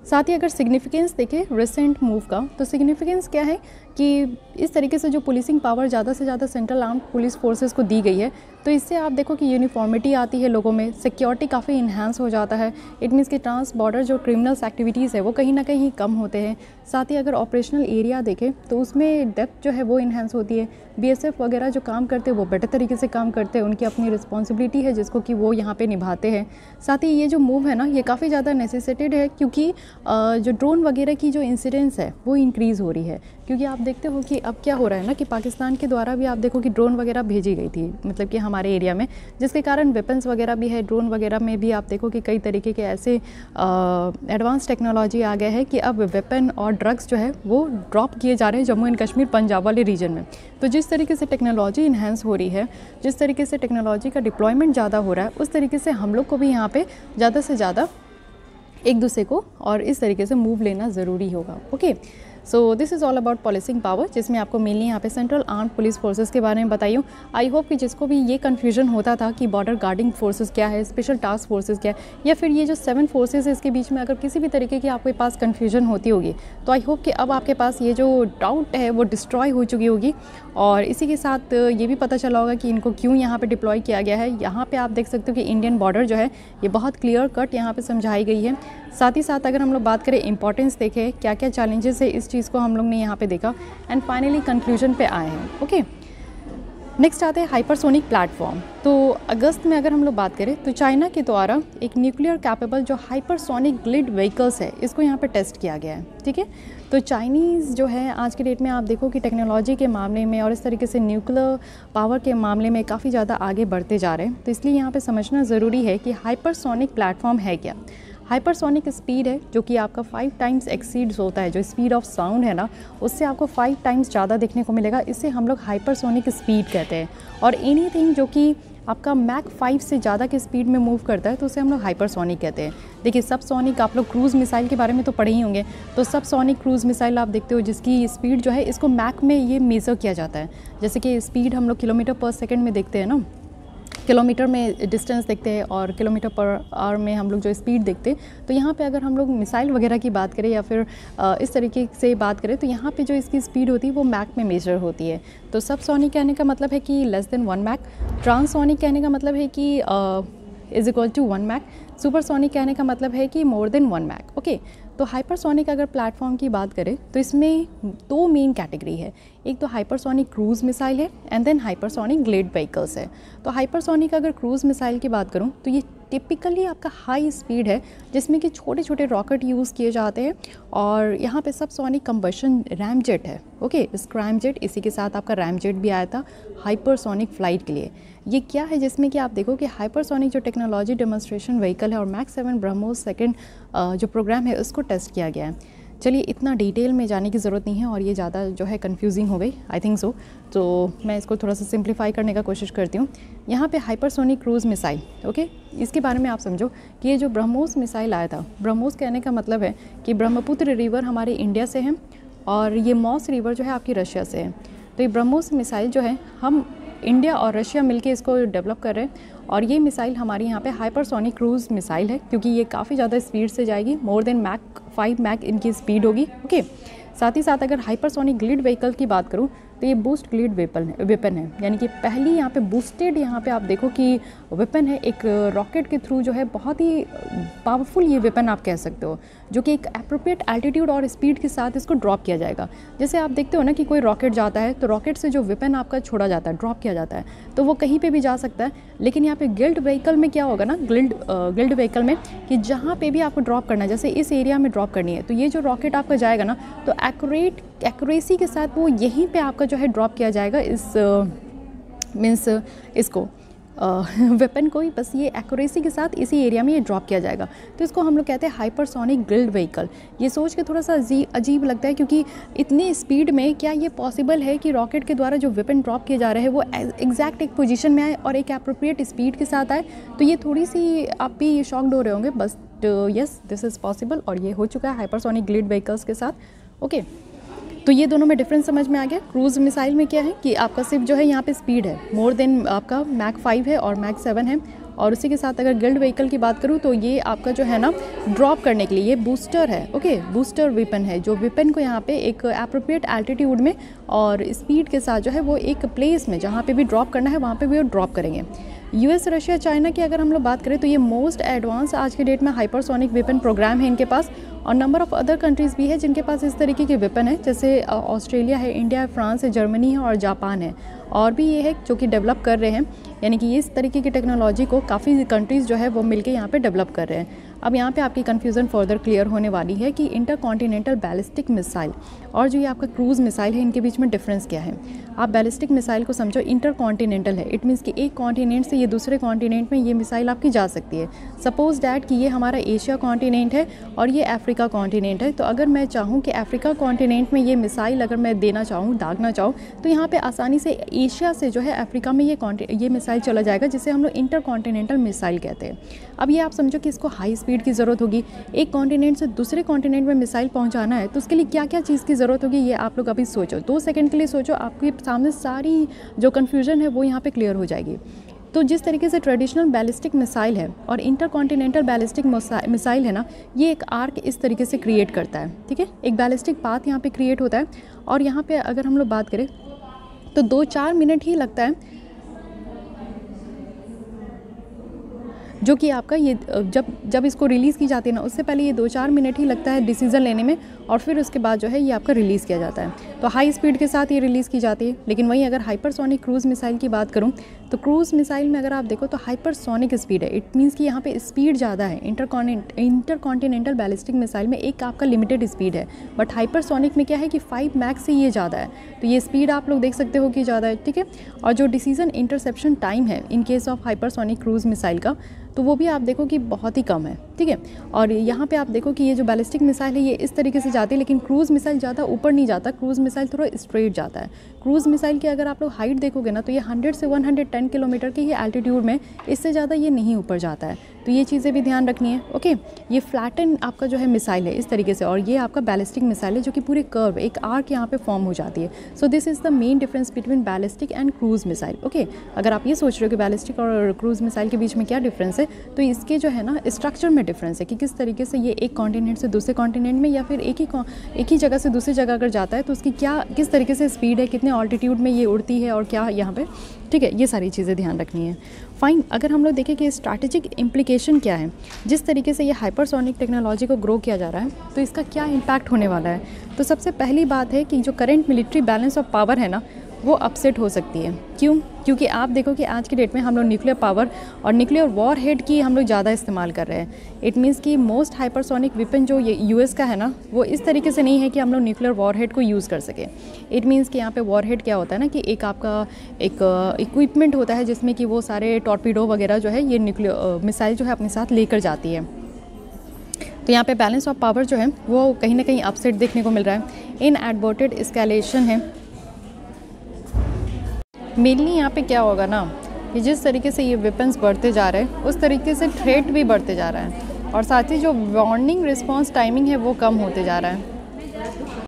साथ ही अगर सिग्निफिकेंस देखें रिसेंट मूव का, तो सिग्निफिकेंस क्या है कि इस तरीके से जो पुलिसिंग पावर ज़्यादा से ज़्यादा सेंट्रल आर्म्ड पुलिस फोर्सेस को दी गई है, तो इससे आप देखो कि यूनिफॉर्मिटी आती है लोगों में, सिक्योरिटी काफ़ी इन्हांस हो जाता है। इट मीन्स कि ट्रांस बॉर्डर जो क्रिमिनल्स एक्टिविटीज़ है वो कहीं ना कहीं कम होते हैं। साथ ही अगर ऑपरेशनल एरिया देखें तो उसमें डेप्थ जो है वो इन्हांस होती है। BSF वगैरह जो काम करते हैं वो बेटर तरीके से काम करते हैं, उनकी अपनी रिस्पॉन्सिबिलिटी है जिसको कि वो यहाँ पे निभाते हैं। साथ ही ये जो मूव है ना ये काफ़ी ज़्यादा नेसेसिटेड है, क्योंकि जो ड्रोन वगैरह की जो इंसिडेंस है वो इंक्रीज़ हो रही है। क्योंकि आप देखते हो कि अब क्या हो रहा है ना कि पाकिस्तान के द्वारा भी आप देखो कि ड्रोन वगैरह भेजी गई थी, मतलब कि हमारे एरिया में, जिसके कारण वेपन्स वगैरह भी है। ड्रोन वगैरह में भी आप देखो कि कई तरीके के ऐसे एडवांस टेक्नोलॉजी आ गया है कि अब वेपन और ड्रग्स जो है वो ड्रॉप किए जा रहे हैं जम्मू एंड कश्मीर, पंजाब वाले रीजन में। तो जिस तरीके से टेक्नोलॉजी इन्हेंस हो रही है, जिस तरीके से टेक्नोलॉजी का डिप्लॉयमेंट ज़्यादा हो रहा है, उस तरीके से हम लोग को भी यहाँ पे ज़्यादा से ज़्यादा एक दूसरे को और इस तरीके से मूव लेना ज़रूरी होगा। Okay, so this is all about policing power, जिसमें आपको मेनली यहाँ पे सेंट्रल आर्म्ड पुलिस फोर्सेस के बारे में बताई हूँ। आई होप कि जिसको भी ये कन्फ्यूजन होता था कि बॉर्डर गार्डिंग फोर्सेस क्या है, स्पेशल टास्क फोर्सेस क्या है, या फिर ये जो 7 फोर्सेस है इसके बीच में अगर किसी भी तरीके की आपके पास कन्फ्यूजन होती होगी, तो आई होप कि अब आपके पास ये जो डाउट है वो डिस्ट्रॉय हो चुकी होगी। और इसी के साथ ये भी पता चला होगा कि इनको क्यों यहाँ पे डिप्लॉय किया गया है। यहाँ पे आप देख सकते हो कि इंडियन बॉर्डर जो है ये बहुत क्लियर कट यहाँ पे समझाई गई है। साथ ही साथ अगर हम लोग बात करें इंपॉर्टेंस देखें, क्या क्या चैलेंजेस है, इस चीज़ को हम लोग ने यहाँ पे देखा एंड फाइनली कंक्लूजन पे आए हैं। ओके, नेक्स्ट आते हैं हाइपरसोनिक प्लेटफॉर्म। तो अगस्त में अगर हम लोग बात करें तो चाइना के द्वारा एक न्यूक्लियर कैपेबल जो हाइपरसोनिक ग्लिड व्हीकल्स है इसको यहाँ पे टेस्ट किया गया है। ठीक है, तो चाइनीज़ जो है आज के डेट में आप देखो कि टेक्नोलॉजी के मामले में और इस तरीके से न्यूक्लियर पावर के मामले में काफ़ी ज़्यादा आगे बढ़ते जा रहे हैं। तो इसलिए यहाँ पे समझना ज़रूरी है कि हाइपरसोनिक प्लेटफॉर्म है क्या। हाइपरसोनिक स्पीड है जो कि आपका 5 टाइम्स एक्सीड्स होता है, जो स्पीड ऑफ साउंड है ना उससे आपको 5 टाइम्स ज़्यादा देखने को मिलेगा, इसे हम लोग हाइपरसोनिक स्पीड कहते हैं। और एनीथिंग जो कि आपका मैक 5 से ज़्यादा की स्पीड में मूव करता है तो उसे हम लोग हाइपरसोनिक कहते हैं। देखिए सबसोनिक, आप लोग क्रूज़ मिसाइल के बारे में तो पढ़े ही होंगे, तो सबसोनिक क्रूज़ मिसाइल आप देखते हो जिसकी स्पीड जो है इसको मैक में ये मेज़र किया जाता है। जैसे कि स्पीड हम लोग किलोमीटर पर सेकेंड में देखते हैं ना, किलोमीटर में डिस्टेंस देखते हैं और किलोमीटर पर आवर में हम लोग जो स्पीड देखते हैं। तो यहाँ पे अगर हम लोग मिसाइल वगैरह की बात करें या फिर इस तरीके से बात करें तो यहाँ पे जो इसकी स्पीड होती है वो मैक में मेजर होती है। तो सबसोनिक कहने का मतलब है कि लेस देन 1 मैक, ट्रांससोनिक कहने का मतलब है कि is equal to 1 Mach, supersonic कहने का मतलब है कि मोर देन 1 मैक। ओके, तो हाइपरसोनिक अगर प्लेटफॉर्म की बात करें तो इसमें 2 मेन कैटेगरी है, एक तो हाइपरसोनिक क्रूज़ मिसाइल है and then hypersonic glide vehicles है। तो हाइपरसोनिक अगर क्रूज़ मिसाइल की बात करूं तो ये टिपिकली आपका हाई स्पीड है जिसमें कि छोटे छोटे रॉकेट यूज़ किए जाते हैं और यहाँ पे सबसोनिक कंबशन रैमजेट है। ओके, स्क्रैमजेट, इसी के साथ आपका रैमजेट भी आया था हाइपरसोनिक फ़्लाइट के लिए। ये क्या है जिसमें कि आप देखो कि हाइपरसोनिक जो टेक्नोलॉजी डेमोन्स्ट्रेशन व्हीकल है और मैक 7 ब्रह्मोस सेकेंड जो प्रोग्राम है उसको टेस्ट किया गया है। चलिए इतना डिटेल में जाने की ज़रूरत नहीं है और ये ज़्यादा जो है कंफ्यूजिंग हो गई, आई थिंक सो। तो मैं इसको थोड़ा सा सिंप्लीफाई करने का कोशिश करती हूँ। यहाँ पे हाइपरसोनिक क्रूज़ मिसाइल, ओके, इसके बारे में आप समझो कि ये जो ब्रह्मोस मिसाइल आया था, ब्रह्मोस कहने का मतलब है कि ब्रह्मपुत्र रिवर हमारे इंडिया से है और ये मॉस रिवर जो है आपकी रशिया से है। तो ये ब्रह्मोस मिसाइल जो है हम इंडिया और रशिया मिलके इसको डेवलप कर रहे हैं और ये मिसाइल हमारे यहाँ पे हाइपरसोनिक क्रूज़ मिसाइल है क्योंकि ये काफ़ी ज़्यादा स्पीड से जाएगी, मोर देन मैक 5 मैक इनकी स्पीड होगी। ओके, साथ ही साथ अगर हाइपरसोनिक ग्लिड व्हीकल की बात करूँ तो ये बूस्ट ग्लिड वेपन है, यानी कि पहली यहाँ पे बूस्टेड, यहाँ पे आप देखो कि वेपन है एक रॉकेट के थ्रू जो है, बहुत ही पावरफुल ये वेपन आप कह सकते हो, जो कि एक एप्रोप्रिएट एल्टीट्यूड और स्पीड के साथ इसको ड्रॉप किया जाएगा। जैसे आप देखते हो ना कि कोई रॉकेट जाता है तो रॉकेट से जो वेपन आपका छोड़ा जाता है, ड्रॉप किया जाता है, तो वो कहीं पे भी जा सकता है। लेकिन यहाँ पे ग्लिड व्हीकल में क्या होगा ना, ग्लिड व्हीकल में कि जहाँ पे भी आपको ड्रॉप करना है, जैसे इस एरिया में ड्रॉप करनी है, तो ये जो रॉकेट आपका जाएगा ना तो एक्यूरेसी के साथ वो यहीं पे आपका जो है ड्रॉप किया जाएगा, इस मीन्स इसको वेपन को ही, बस ये एक्यूरेसी के साथ इसी एरिया में ये ड्रॉप किया जाएगा। तो इसको हम लोग कहते हैं हाइपरसोनिक ग्लिड व्हीकल। ये सोच के थोड़ा सा अजीब लगता है क्योंकि इतनी स्पीड में क्या ये पॉसिबल है कि रॉकेट के द्वारा जो वेपन ड्रॉप किए जा रहे हैं वो एग्जैक्ट एक पोजीशन में आए और एक एप्रोप्रिएट स्पीड के साथ आए। तो ये थोड़ी सी आप भी शॉक्ड हो रहे होंगे, बस यस दिस इज़ पॉसिबल और ये हो चुका है हाइपरसोनिक ग्लिड व्हीकल्स के साथ। ओके, तो ये दोनों में डिफरेंस समझ में आ गया। क्रूज़ मिसाइल में क्या है कि आपका सिर्फ जो है यहाँ पे स्पीड है मोर देन आपका मैक 5 है और मैक 7 है, और उसी के साथ अगर गिल्ड व्हीकल की बात करूँ तो ये आपका जो है ना ड्रॉप करने के लिए ये बूस्टर है। ओके, बूस्टर वेपन है, जो वेपन को यहाँ पे एक एप्रोप्रिएट एल्टीट्यूड में और स्पीड के साथ जो है वो एक प्लेस में जहाँ पे भी ड्रॉप करना है वहाँ पे भी वो ड्रॉप करेंगे। यूएस, रशिया, चाइना की अगर हम लोग बात करें तो ये मोस्ट एडवांस आज के डेट में हाइपरसोनिक वेपन प्रोग्राम है इनके पास, और नंबर ऑफ़ अदर कंट्रीज़ भी है जिनके पास इस तरीके के वेपन है, जैसे ऑस्ट्रेलिया है, इंडिया है, फ्रांस है, जर्मनी है और जापान है, और भी ये है जो कि डेवलप कर रहे हैं। यानी कि इस तरीके की टेक्नोलॉजी को काफ़ी कंट्रीज़ जो है वो मिलके यहाँ पे डेवलप कर रहे हैं। अब यहाँ पे आपकी कन्फ्यूज़न फर्दर क्लियर होने वाली है कि इंटरकॉन्टिनेंटल बैलिस्टिक मिसाइल और जो ये आपका क्रूज़ मिसाइल है इनके बीच में डिफरेंस क्या है। आप बैलिस्टिक मिसाइल को समझो इंटरकॉन्टिनेंटल है, इट मीन्स कि एक कॉन्टिनेंट से ये दूसरे कॉन्टिनेंट में ये मिसाइल आपकी जा सकती है। सपोज डैट कि ये हमारा एशिया कॉन्टिनेंट है और ये अफ्रीका कॉन्टिनेंट है, तो अगर मैं चाहूँ कि अफ्रीका कॉन्टिनेंट में ये मिसाइल अगर मैं देना चाहूँ, दागना चाहूँ, तो यहाँ पर आसानी से एशिया से जो है अफ्रीका में ये मिसाइल चला जाएगा, जिसे हम लोग इंटरकॉन्टिनेंटल मिसाइल कहते हैं। अब ये आप समझो कि इसको हाई स्पीड की ज़रूरत होगी, एक कॉन्टिनेंट से दूसरे कॉन्टिनेंट में मिसाइल पहुंचाना है, तो उसके लिए क्या क्या चीज़ की ज़रूरत होगी ये आप लोग अभी सोचो, 2 सेकंड के लिए सोचो, आपके सामने सारी जो कन्फ्यूजन है वो यहाँ पे क्लियर हो जाएगी। तो जिस तरीके से ट्रेडिशनल बैलिस्टिक मिसाइल है और इंटरकॉन्टिनेंटल बैलिस्टिक मिसाइल है ना, ये एक आर्क इस तरीके से क्रिएट करता है, ठीक है, एक बैलिस्टिक पाथ यहाँ पे क्रिएट होता है, और यहाँ पे अगर हम लोग बात करें तो 2-4 मिनट ही लगता है, जो कि आपका ये जब इसको रिलीज़ की जाती है ना, उससे पहले ये 2-4 मिनट ही लगता है डिसीज़न लेने में, और फिर उसके बाद जो है ये आपका रिलीज़ किया जाता है। तो हाई स्पीड के साथ ये रिलीज़ की जाती है। लेकिन वहीं अगर हाइपरसोनिक क्रूज़ मिसाइल की बात करूँ तो क्रूज़ मिसाइल में अगर आप देखो तो हाइपरसोनिक स्पीड है। इट मीन्स कि यहाँ पे स्पीड ज़्यादा है। इंटरकॉन्टिनेंटल बैलिस्टिक मिसाइल में एक आपका लिमिटेड स्पीड है, बट हाइपरसोनिक में क्या है कि 5 मैक्स से ये ज़्यादा है। तो ये स्पीड आप लोग देख सकते हो कि ज़्यादा है, ठीक है। और जो डिसीजन इंटरसेप्शन टाइम है in case of hypersonic cruise missile का, तो वो भी आप देखो कि बहुत ही कम है, ठीक है। और यहाँ पे आप देखो कि ये जो बैलिस्टिक मिसाइल है ये इस तरीके से जाती है, लेकिन क्रूज़ मिसाइल ज़्यादा ऊपर नहीं जाता, क्रूज़ मिसाइल थोड़ा स्ट्रेट जाता है। क्रूज़ मिसाइल की अगर आप लोग हाइट देखोगे ना तो ये 100 से 110 किलोमीटर की ही एल्टीट्यूड में, इससे ज़्यादा ये नहीं ऊपर जाता है। तो ये चीज़ें भी ध्यान रखनी है, ओके। ये फ्लैटन आपका जो है मिसाइल है इस तरीके से, और ये आपका बैलिस्टिक मिसाइल है जो कि पूरे कर्व एक आर्क यहाँ पे फॉर्म हो जाती है। So this is the main difference between ballistic and cruise missile, okay. अगर आप ये सोच रहे हो कि बैलिस्टिक और क्रूज़ मिसाइल के बीच में क्या डिफरेंस है, तो इसके जो है ना स्ट्रक्चर में डिफरेंस है कि किस तरीके से ये एक कॉन्टिनेंट से दूसरे कॉन्टिनेंट में या फिर एक ही जगह से दूसरी जगह अगर जाता है तो उसकी किस तरीके से स्पीड है, कितने ऑल्टीट्यूड में ये उड़ती है और क्या यहाँ पे, ठीक है। ये सारी चीज़ें ध्यान रखनी है। फाइन, अगर हम लोग देखें कि स्ट्रैटेजिक इम्प्लीकेशन क्या है, जिस तरीके से ये हाइपरसोनिक टेक्नोलॉजी को ग्रो किया जा रहा है तो इसका क्या इम्पैक्ट होने वाला है। तो सबसे पहली बात है कि जो current military balance of power है ना वो अपसेट हो सकती है। क्यों? क्योंकि आप देखो कि आज की डेट में हम लोग न्यूक्लियर पावर और न्यूक्लियर वॉर हेड की हम लोग ज़्यादा इस्तेमाल कर रहे हैं। इट मीन्स कि मोस्ट हाइपरसोनिक वेपन जो ये यूएस का है ना वो इस तरीके से नहीं है कि हम लोग न्यूक्लियर वॉर हेड को यूज़ कर सके। इट मीन्स कि यहाँ पे वॉर हेड क्या होता है ना कि एक आपका एक इक्विपमेंट होता है जिसमें कि वो सारे टॉर्पीडो वगैरह जो है ये न्यूक्लियर मिसाइल जो है अपने साथ लेकर जाती है। तो यहाँ पे बैलेंस ऑफ पावर जो है वो कहीं ना कहीं अपसेट देखने को मिल रहा है। इनएडवर्टेड एस्केलेशन है। मेनली यहाँ पे क्या होगा ना कि जिस तरीके से ये वेपन्स बढ़ते जा रहे हैं उस तरीके से थ्रेट भी बढ़ते जा रहा है, और साथ ही जो वार्निंग रिस्पांस टाइमिंग है वो कम होते जा रहा है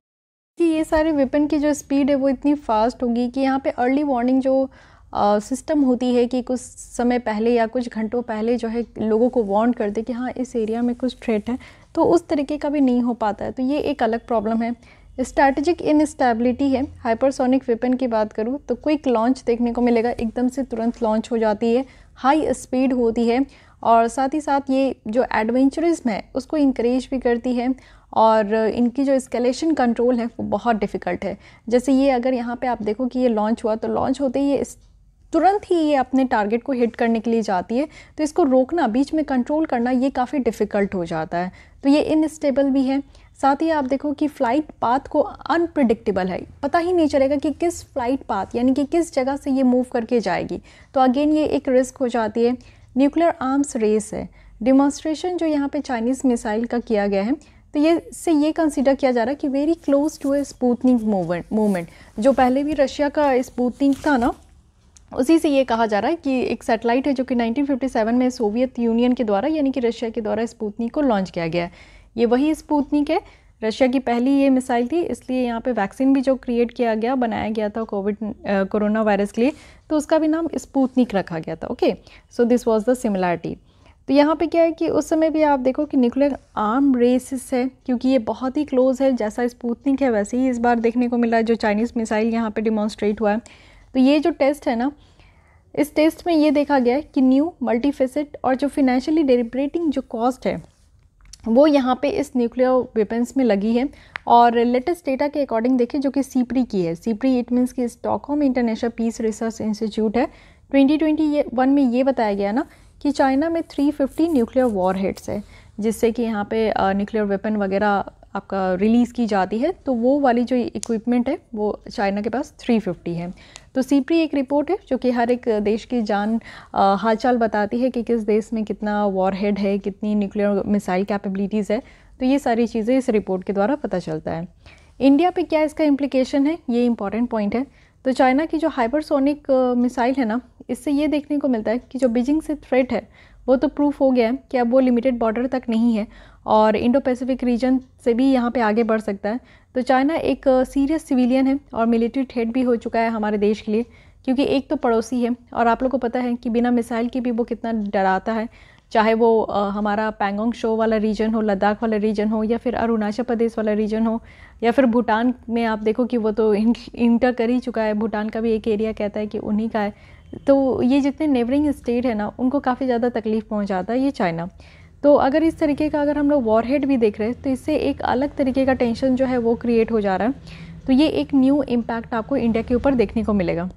कि ये सारे वेपन की जो स्पीड है वो इतनी फास्ट होगी कि यहाँ पे अर्ली वार्निंग जो सिस्टम होती है कि कुछ समय पहले या कुछ घंटों पहले जो है लोगों को वार्न कर दे कि हाँ इस एरिया में कुछ थ्रेट है, तो उस तरीके का भी नहीं हो पाता है। तो ये एक अलग प्रॉब्लम है। स्ट्रैटेजिक इनस्टेबिलिटी है। हाइपरसोनिक वेपन की बात करूँ तो क्विक लॉन्च देखने को मिलेगा, एकदम से तुरंत लॉन्च हो जाती है, हाई स्पीड होती है, और साथ ही साथ ये जो एडवेंचरिज्म है उसको इंकरेज भी करती है, और इनकी जो एस्केलेशन कंट्रोल है वो बहुत डिफ़िकल्ट है। जैसे ये अगर यहाँ पे आप देखो कि ये लॉन्च हुआ तो लॉन्च होते ही ये तुरंत ही ये अपने टारगेट को हिट करने के लिए जाती है, तो इसको रोकना, बीच में कंट्रोल करना ये काफ़ी डिफ़िकल्ट हो जाता है। तो ये इनस्टेबल भी है। साथ ही आप देखो कि फ़्लाइट पाथ को अनप्रिडिक्टेबल है, पता ही नहीं चलेगा कि किस फ्लाइट पाथ यानी कि किस जगह से ये मूव करके जाएगी, तो अगेन ये एक रिस्क हो जाती है। न्यूक्लियर आर्म्स रेस है। डिमॉन्स्ट्रेशन जो यहाँ पे चाइनीज़ मिसाइल का किया गया है तो ये कंसीडर किया जा रहा है कि very close to a Sputnik movement. जो पहले भी रशिया का स्पुतनिक था ना, उसी से ये कहा जा रहा है कि एक सैटेलाइट है जो कि 1957 में सोवियत यूनियन के द्वारा यानी कि रशिया के द्वारा स्पुतनिक को लॉन्च किया गया है। ये वही स्पुतनिक है, रशिया की पहली ये मिसाइल थी, इसलिए यहाँ पे वैक्सीन भी जो क्रिएट किया गया, बनाया गया था कोरोना वायरस के लिए, तो उसका भी नाम स्पुतनिक रखा गया था। Okay, so this was the similarity. तो यहाँ पे क्या है कि उस समय भी आप देखो कि न्यूक्लियर आर्म रेसेस है, क्योंकि ये बहुत ही क्लोज है, जैसा स्पुतनिक है वैसे ही इस बार देखने को मिला है जो चाइनीज़ मिसाइल यहाँ पे डिमॉन्स्ट्रेट हुआ है। तो ये जो टेस्ट है ना, इस टेस्ट में ये देखा गया है कि न्यू मल्टीफेसेट और जो फिनेंशियली डेलिब्रेटिंग जो कॉस्ट है वो यहाँ पे इस न्यूक्लियर वेपन्स में लगी है। और लेटेस्ट डेटा के अकॉर्डिंग देखें जो कि सीप्री की है, सीप्री इट मीन्स कि Stockholm International Peace Research Institute है, 2021 में ये बताया गया ना कि चाइना में 350 न्यूक्लियर वॉर हेड्स है, जिससे कि यहाँ पे न्यूक्लियर वेपन वगैरह आपका रिलीज़ की जाती है, तो वो वाली जो इक्विपमेंट है वो चाइना के पास 350 है। तो सीप्री एक रिपोर्ट है जो कि हर एक देश की हालचाल बताती है कि किस देश में कितना वॉर हेड है, कितनी न्यूक्लियर मिसाइल कैपेबिलिटीज़ है, तो ये सारी चीज़ें इस रिपोर्ट के द्वारा पता चलता है। इंडिया पे क्या इसका इम्प्लीकेशन है, ये इंपॉर्टेंट पॉइंट है। तो चाइना की जो हाइपरसोनिक मिसाइल है ना, इससे ये देखने को मिलता है कि जो बीजिंग से थ्रेट है वो तो प्रूफ हो गया है कि अब वो लिमिटेड बॉर्डर तक नहीं है और इंडो पैसिफिक रीजन से भी यहाँ पे आगे बढ़ सकता है। तो चाइना एक सीरियस सिविलियन है और मिलिट्री थ्रेट भी हो चुका है हमारे देश के लिए, क्योंकि एक तो पड़ोसी है और आप लोग को पता है कि बिना मिसाइल के भी वो कितना डराता है, चाहे वो हमारा पैंगोंग शो वाला रीजन हो, लद्दाख वाला रीजन हो, या फिर अरुणाचल प्रदेश वाला रीजन हो, या फिर भूटान में आप देखो कि वो तो इंटर कर ही चुका है, भूटान का भी एक एरिया कहता है कि उन्हीं का है। तो ये जितने नेबरिंग स्टेट है ना, उनको काफ़ी ज़्यादा तकलीफ़ पहुंचाता है ये चाइना। तो अगर इस तरीके का अगर हम लोग वॉरहेड भी देख रहे हैं तो इससे एक अलग तरीके का टेंशन जो है वो क्रिएट हो जा रहा है। तो ये एक न्यू इम्पैक्ट आपको इंडिया के ऊपर देखने को मिलेगा।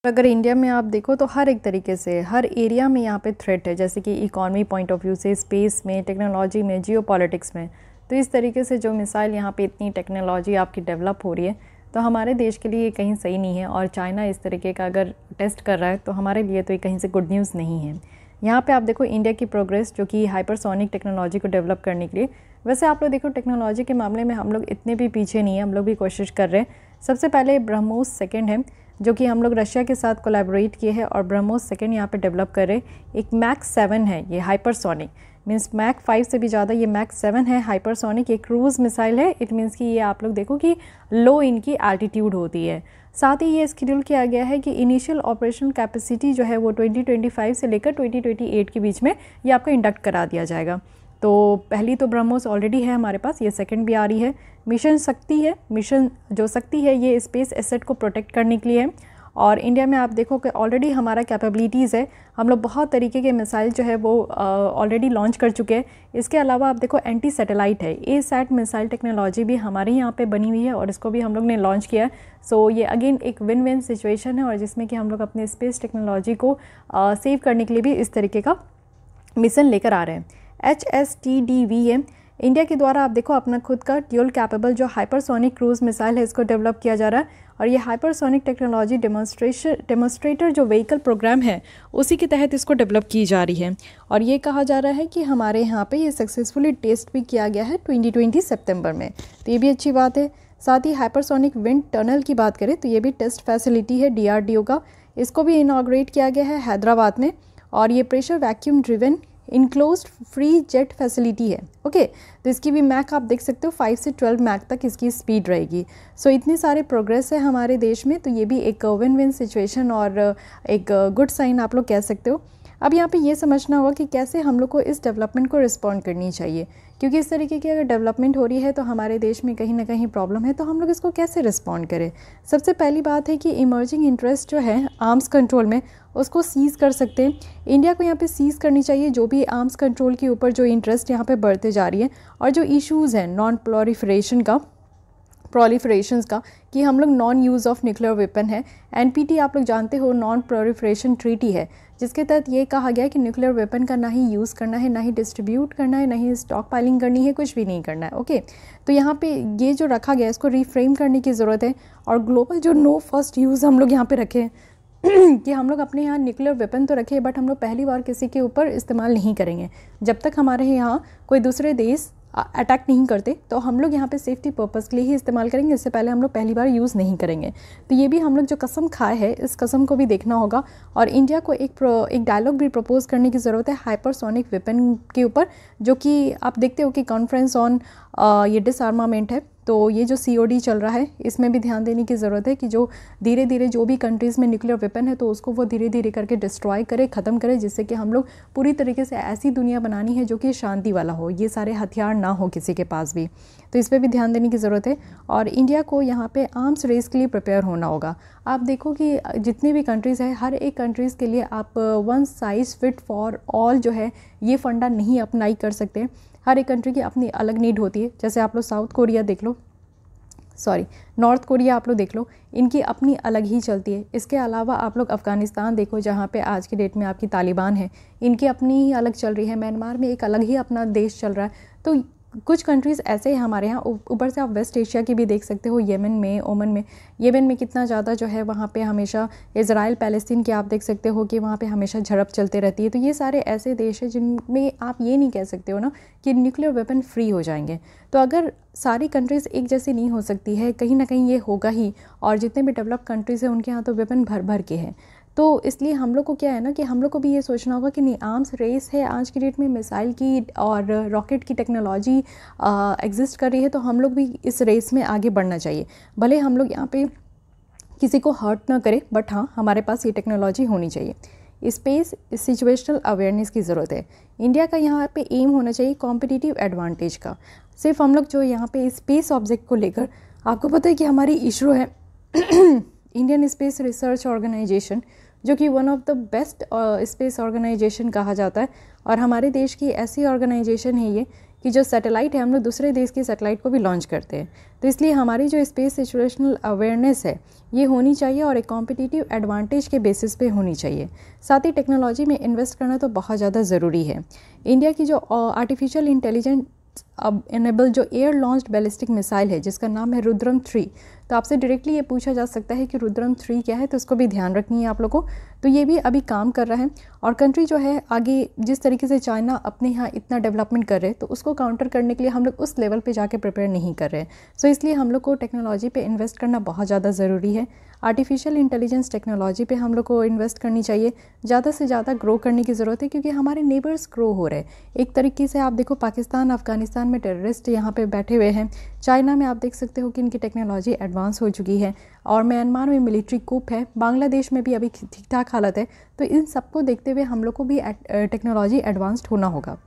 अगर इंडिया में आप देखो तो हर एक तरीके से हर एरिया में यहाँ पे थ्रेट है, जैसे कि इकॉनमी पॉइंट ऑफ व्यू से, स्पेस में, टेक्नोलॉजी में, जियोपॉलिटिक्स में। तो इस तरीके से जो मिसाइल यहाँ पे इतनी टेक्नोलॉजी आपकी डेवलप हो रही है, तो हमारे देश के लिए ये कहीं सही नहीं है। और चाइना इस तरीके का अगर टेस्ट कर रहा है तो हमारे लिए तो ये कहीं से गुड न्यूज़ नहीं है। यहाँ पे आप देखो इंडिया की प्रोग्रेस जो कि हाइपरसोनिक टेक्नोलॉजी को डेवलप करने के लिए, वैसे आप लोग देखो टेक्नोलॉजी के मामले में हम लोग इतने भी पीछे नहीं हैं, हम लोग भी कोशिश कर रहे हैं। सबसे पहले ब्रह्मोस सेकंड है जो कि हम लोग रशिया के साथ कोलैबोरेट किए हैं और ब्रह्मोस सेकंड यहाँ पे डेवलप कर रहे। एक मैक 7 है ये हाइपरसोनिक, मीन्स मैक 5 से भी ज़्यादा, ये मैक 7 है हाइपरसोनिक, एक क्रूज़ मिसाइल है। इट मीन्स कि ये आप लोग देखो कि लो इनकी एल्टीट्यूड होती है। साथ ही ये शेड्यूल किया गया है कि इनिशियल ऑपरेशनल कैपेसिटी जो है वो 2025 से लेकर 2028 के बीच में ये आपका इंडक्ट करा दिया जाएगा। तो पहली तो ब्रह्मोस ऑलरेडी है हमारे पास, ये सेकंड भी आ रही है। मिशन शक्ति है, मिशन जो शक्ति है ये स्पेस एसेट को प्रोटेक्ट करने के लिए है। और इंडिया में आप देखो कि ऑलरेडी हमारा कैपेबिलिटीज़ है, हम लोग बहुत तरीके के मिसाइल जो है वो ऑलरेडी लॉन्च कर चुके हैं। इसके अलावा आप देखो एंटी सैटेलाइट है, ए-सैट मिसाइल टेक्नोलॉजी भी हमारे यहाँ पे बनी हुई है और इसको भी हम लोग ने लॉन्च किया है। सो ये अगेन एक विन विन सिचुएशन है, और जिसमें कि हम लोग अपने स्पेस टेक्नोलॉजी को सेव करने के लिए भी इस तरीके का मिशन लेकर आ रहे हैं। HSTDV इंडिया के द्वारा आप देखो अपना खुद का ड्यूल कैपेबल जो हाइपरसोनिक क्रूज़ मिसाइल है इसको डेवलप किया जा रहा है। और ये हाइपरसोनिक टेक्नोलॉजी डेमोन्स्ट्रेटर जो व्हीकल प्रोग्राम है उसी के तहत इसको डेवलप की जा रही है। और ये कहा जा रहा है कि हमारे यहाँ पे ये सक्सेसफुली टेस्ट भी किया गया है 2020 सितंबर में, तो ये भी अच्छी बात है। साथ ही हाइपरसोनिक विंड टनल की बात करें तो ये भी टेस्ट फैसिलिटी है DRDO का, इसको भी इनॉग्रेट किया गया है हैदराबाद में। और ये pressure vacuum driven enclosed free jet facility है। ओके, तो इसकी भी मैक आप देख सकते हो 5 से 12 मैक तक इसकी स्पीड रहेगी। सो इतनी सारे प्रोग्रेस है हमारे देश में, तो ये भी एक विन विन सिचुएशन और एक गुड साइन आप लोग कह सकते हो। अब यहाँ पे ये समझना होगा कि कैसे हम लोग को इस डेवलपमेंट को रिस्पॉन्ड करनी चाहिए, क्योंकि इस तरीके की अगर डेवलपमेंट हो रही है तो हमारे देश में कहीं ना कहीं प्रॉब्लम है, तो हम लोग इसको कैसे रिस्पॉन्ड करें। सबसे पहली बात है कि इमर्जिंग इंटरेस्ट जो है आर्म्स कंट्रोल में उसको सीज़ कर सकते हैं। इंडिया को यहाँ पे सीज़ करनी चाहिए जो भी आर्म्स कंट्रोल के ऊपर जो इंटरेस्ट यहाँ पे बढ़ते जा रही है, और जो इश्यूज़ हैं नॉन प्रोलिफरेशंस का, कि हम लोग non use of nuclear weapon है। NPT आप लोग जानते हो नॉन प्रोलिफरेशन ट्रीटी है, जिसके तहत ये कहा गया है कि न्यूक्लियर वेपन का ना ही यूज़ करना है, ना ही डिस्ट्रीब्यूट करना है, ना ही स्टॉक पाइलिंग करनी है, कुछ भी नहीं करना है। ओके, तो यहाँ पे ये जो रखा गया है इसको रिफ्रेम करने की ज़रूरत है। और ग्लोबल जो नो फर्स्ट यूज़ हम लोग यहाँ पे रखें कि हम लोग अपने यहाँ न्यूक्लियर वेपन तो रखें, बट हम लोग पहली बार किसी के ऊपर इस्तेमाल नहीं करेंगे जब तक हमारे यहाँ कोई दूसरे देश अटैक नहीं करते। तो हम लोग यहाँ पे सेफ्टी पर्पज़ के लिए ही इस्तेमाल करेंगे, इससे पहले हम लोग पहली बार यूज़ नहीं करेंगे। तो ये भी हम लोग जो कसम खाए है इस कसम को भी देखना होगा। और इंडिया को एक डायलॉग भी प्रपोज करने की ज़रूरत है हाइपरसोनिक वेपन के ऊपर, जो कि आप देखते हो कि कॉन्फ्रेंस ऑन ये डिसआर्मामेंट है, तो ये जो COD चल रहा है इसमें भी ध्यान देने की ज़रूरत है कि जो धीरे धीरे जो भी कंट्रीज़ में न्यूक्लियर वेपन है तो उसको वो धीरे धीरे करके डिस्ट्रॉय करे, ख़त्म करे, जिससे कि हम लोग पूरी तरीके से ऐसी दुनिया बनानी है जो कि शांति वाला हो, ये सारे हथियार ना हो किसी के पास भी। तो इस पर भी ध्यान देने की ज़रूरत है। और इंडिया को यहाँ पे आर्म्स रेस के लिए प्रिपेयर होना होगा। आप देखो कि जितनी भी कंट्रीज़ है हर एक कंट्रीज़ के लिए आप one size fit for all जो है ये फंडा नहीं अप्लाई कर सकते। हर एक कंट्री की अपनी अलग नीड होती है। जैसे आप लोग नॉर्थ कोरिया आप लोग देख लो, इनकी अपनी अलग ही चलती है। इसके अलावा आप लोग अफ़गानिस्तान देखो जहाँ पे आज की डेट में आपकी तालिबान है, इनकी अपनी ही अलग चल रही है। म्यांमार में एक अलग ही अपना देश चल रहा है। तो कुछ कंट्रीज़ ऐसे हैं हमारे यहाँ। ऊपर से आप वेस्ट एशिया की भी देख सकते हो, येमन में, ओमन में। येमन में कितना ज़्यादा जो है वहाँ पे हमेशा इज़राइल पैलेस्तीन के आप देख सकते हो कि वहाँ पे हमेशा झड़प चलते रहती है। तो ये सारे ऐसे देश हैं जिनमें आप ये नहीं कह सकते हो ना कि न्यूक्लियर वेपन फ्री हो जाएंगे। तो अगर सारी कंट्रीज़ एक जैसी नहीं हो सकती है, कहीं ना कहीं ये होगा ही। और जितने भी डेवलप कंट्रीज़ हैं उनके यहाँ तो वेपन भर भर के हैं। तो इसलिए हम लोग को क्या है ना कि हम लोग को भी ये सोचना होगा कि नहीं, आर्म्स रेस है आज की डेट में, मिसाइल की और रॉकेट की टेक्नोलॉजी एग्जिस्ट कर रही है, तो हम लोग भी इस रेस में आगे बढ़ना चाहिए। भले हम लोग यहाँ पे किसी को हर्ट ना करें, बट हाँ हमारे पास ये टेक्नोलॉजी होनी चाहिए। स्पेस सिचुएशनल अवेयरनेस की ज़रूरत है। इंडिया का यहाँ पे एम होना चाहिए कॉम्पिटिटिव एडवांटेज का। सिर्फ हम लोग जो यहाँ पे स्पेस ऑब्जेक्ट को लेकर, आपको पता है कि हमारी इसरो है इंडियन स्पेस रिसर्च ऑर्गेनाइजेशन, जो कि one of the best space organisation कहा जाता है। और हमारे देश की ऐसी ऑर्गेनाइजेशन है ये कि जो सैटेलाइट है हम लोग दूसरे देश की सैटेलाइट को भी लॉन्च करते हैं। तो इसलिए हमारी जो स्पेस सिचुएशनल अवेयरनेस है ये होनी चाहिए और एक कॉम्पिटिटिव एडवांटेज के बेसिस पे होनी चाहिए। साथ ही टेक्नोलॉजी में इन्वेस्ट करना तो बहुत ज़्यादा ज़रूरी है। इंडिया की जो आर्टिफिशियल इंटेलिजेंस अब इनेबल जो एयर लॉन्च्ड बैलिस्टिक मिसाइल है जिसका नाम है रुद्रम 3, तो आपसे डायरेक्टली ये पूछा जा सकता है कि रुद्रम 3 क्या है, तो उसको भी ध्यान रखनी है आप लोगों को। तो ये भी अभी काम कर रहा है और कंट्री जो है आगे जिस तरीके से चाइना अपने यहाँ इतना डेवलपमेंट कर रहे हैं तो उसको काउंटर करने के लिए हम लोग उस लेवल पे जाके प्रिपेयर नहीं कर रहे हैं। सो इसलिए हम लोग को टेक्नोलॉजी पे इन्वेस्ट करना बहुत ज़्यादा ज़रूरी है। आर्टिफिशियल इंटेलिजेंस टेक्नोलॉजी पे हम लोग को इन्वेस्ट करनी चाहिए, ज़्यादा से ज़्यादा ग्रो करने की ज़रूरत है क्योंकि हमारे नेबर्स ग्रो हो रहे हैं। एक तरीके से आप देखो पाकिस्तान अफ़गानिस्तान में टेररिस्ट यहाँ पे बैठे हुए हैं, चाइना में आप देख सकते हो कि इनकी टेक्नोलॉजी एडवांस हो चुकी है और म्यांमार में मिलिट्री कूप है, बांग्लादेश में भी अभी ठीक ठाक हालत है। तो इन सबको देखते हुए हम लोग को भी टेक्नोलॉजी एडवांस्ड होना होगा।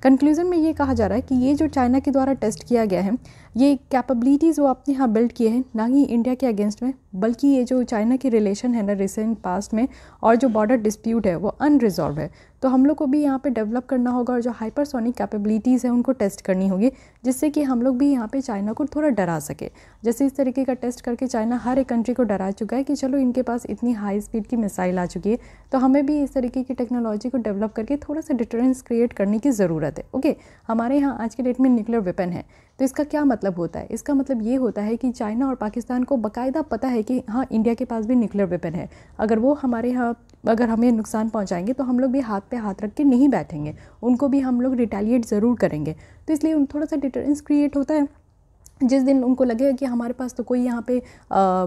कंक्लूजन में ये कहा जा रहा है कि ये जो चाइना के द्वारा टेस्ट किया गया है ये कैपेबिलिटीज़ वो अपने यहाँ बिल्ड किए हैं, ना ही इंडिया के अगेंस्ट में, बल्कि ये जो चाइना की रिलेशन है ना रिसेंट पास्ट में और जो बॉर्डर डिस्प्यूट है वो अनरिजॉल्व है। तो हम लोग को भी यहाँ पे डेवलप करना होगा और जो हाइपरसोनिक कैपेबिलिटीज़ है उनको टेस्ट करनी होगी, जिससे कि हम लोग भी यहाँ पे चाइना को थोड़ा डरा सके। जैसे इस तरीके का टेस्ट करके चाइना हर एक कंट्री को डरा चुका है कि चलो इनके पास इतनी हाई स्पीड की मिसाइल आ चुकी है, तो हमें भी इस तरीके की टेक्नोलॉजी को डेवलप करके थोड़ा सा डिटरेंस क्रिएट करने की ज़रूरत है। ओके, हमारे यहाँ आज के डेट में न्यूक्लियर वेपन है, तो इसका क्या मतलब होता है? इसका मतलब ये होता है कि चाइना और पाकिस्तान को बाकायदा पता है कि हाँ इंडिया के पास भी न्यूक्लियर वेपन है, अगर वो हमारे यहाँ अगर हमें नुकसान पहुंचाएंगे तो हम लोग भी हाथ पे हाथ रख के नहीं बैठेंगे, उनको भी हम लोग रिटेलिएट ज़रूर करेंगे। तो इसलिए थोड़ा सा डिटरेंस क्रिएट होता है। जिस दिन उनको लगेगा कि हमारे पास तो कोई यहाँ पे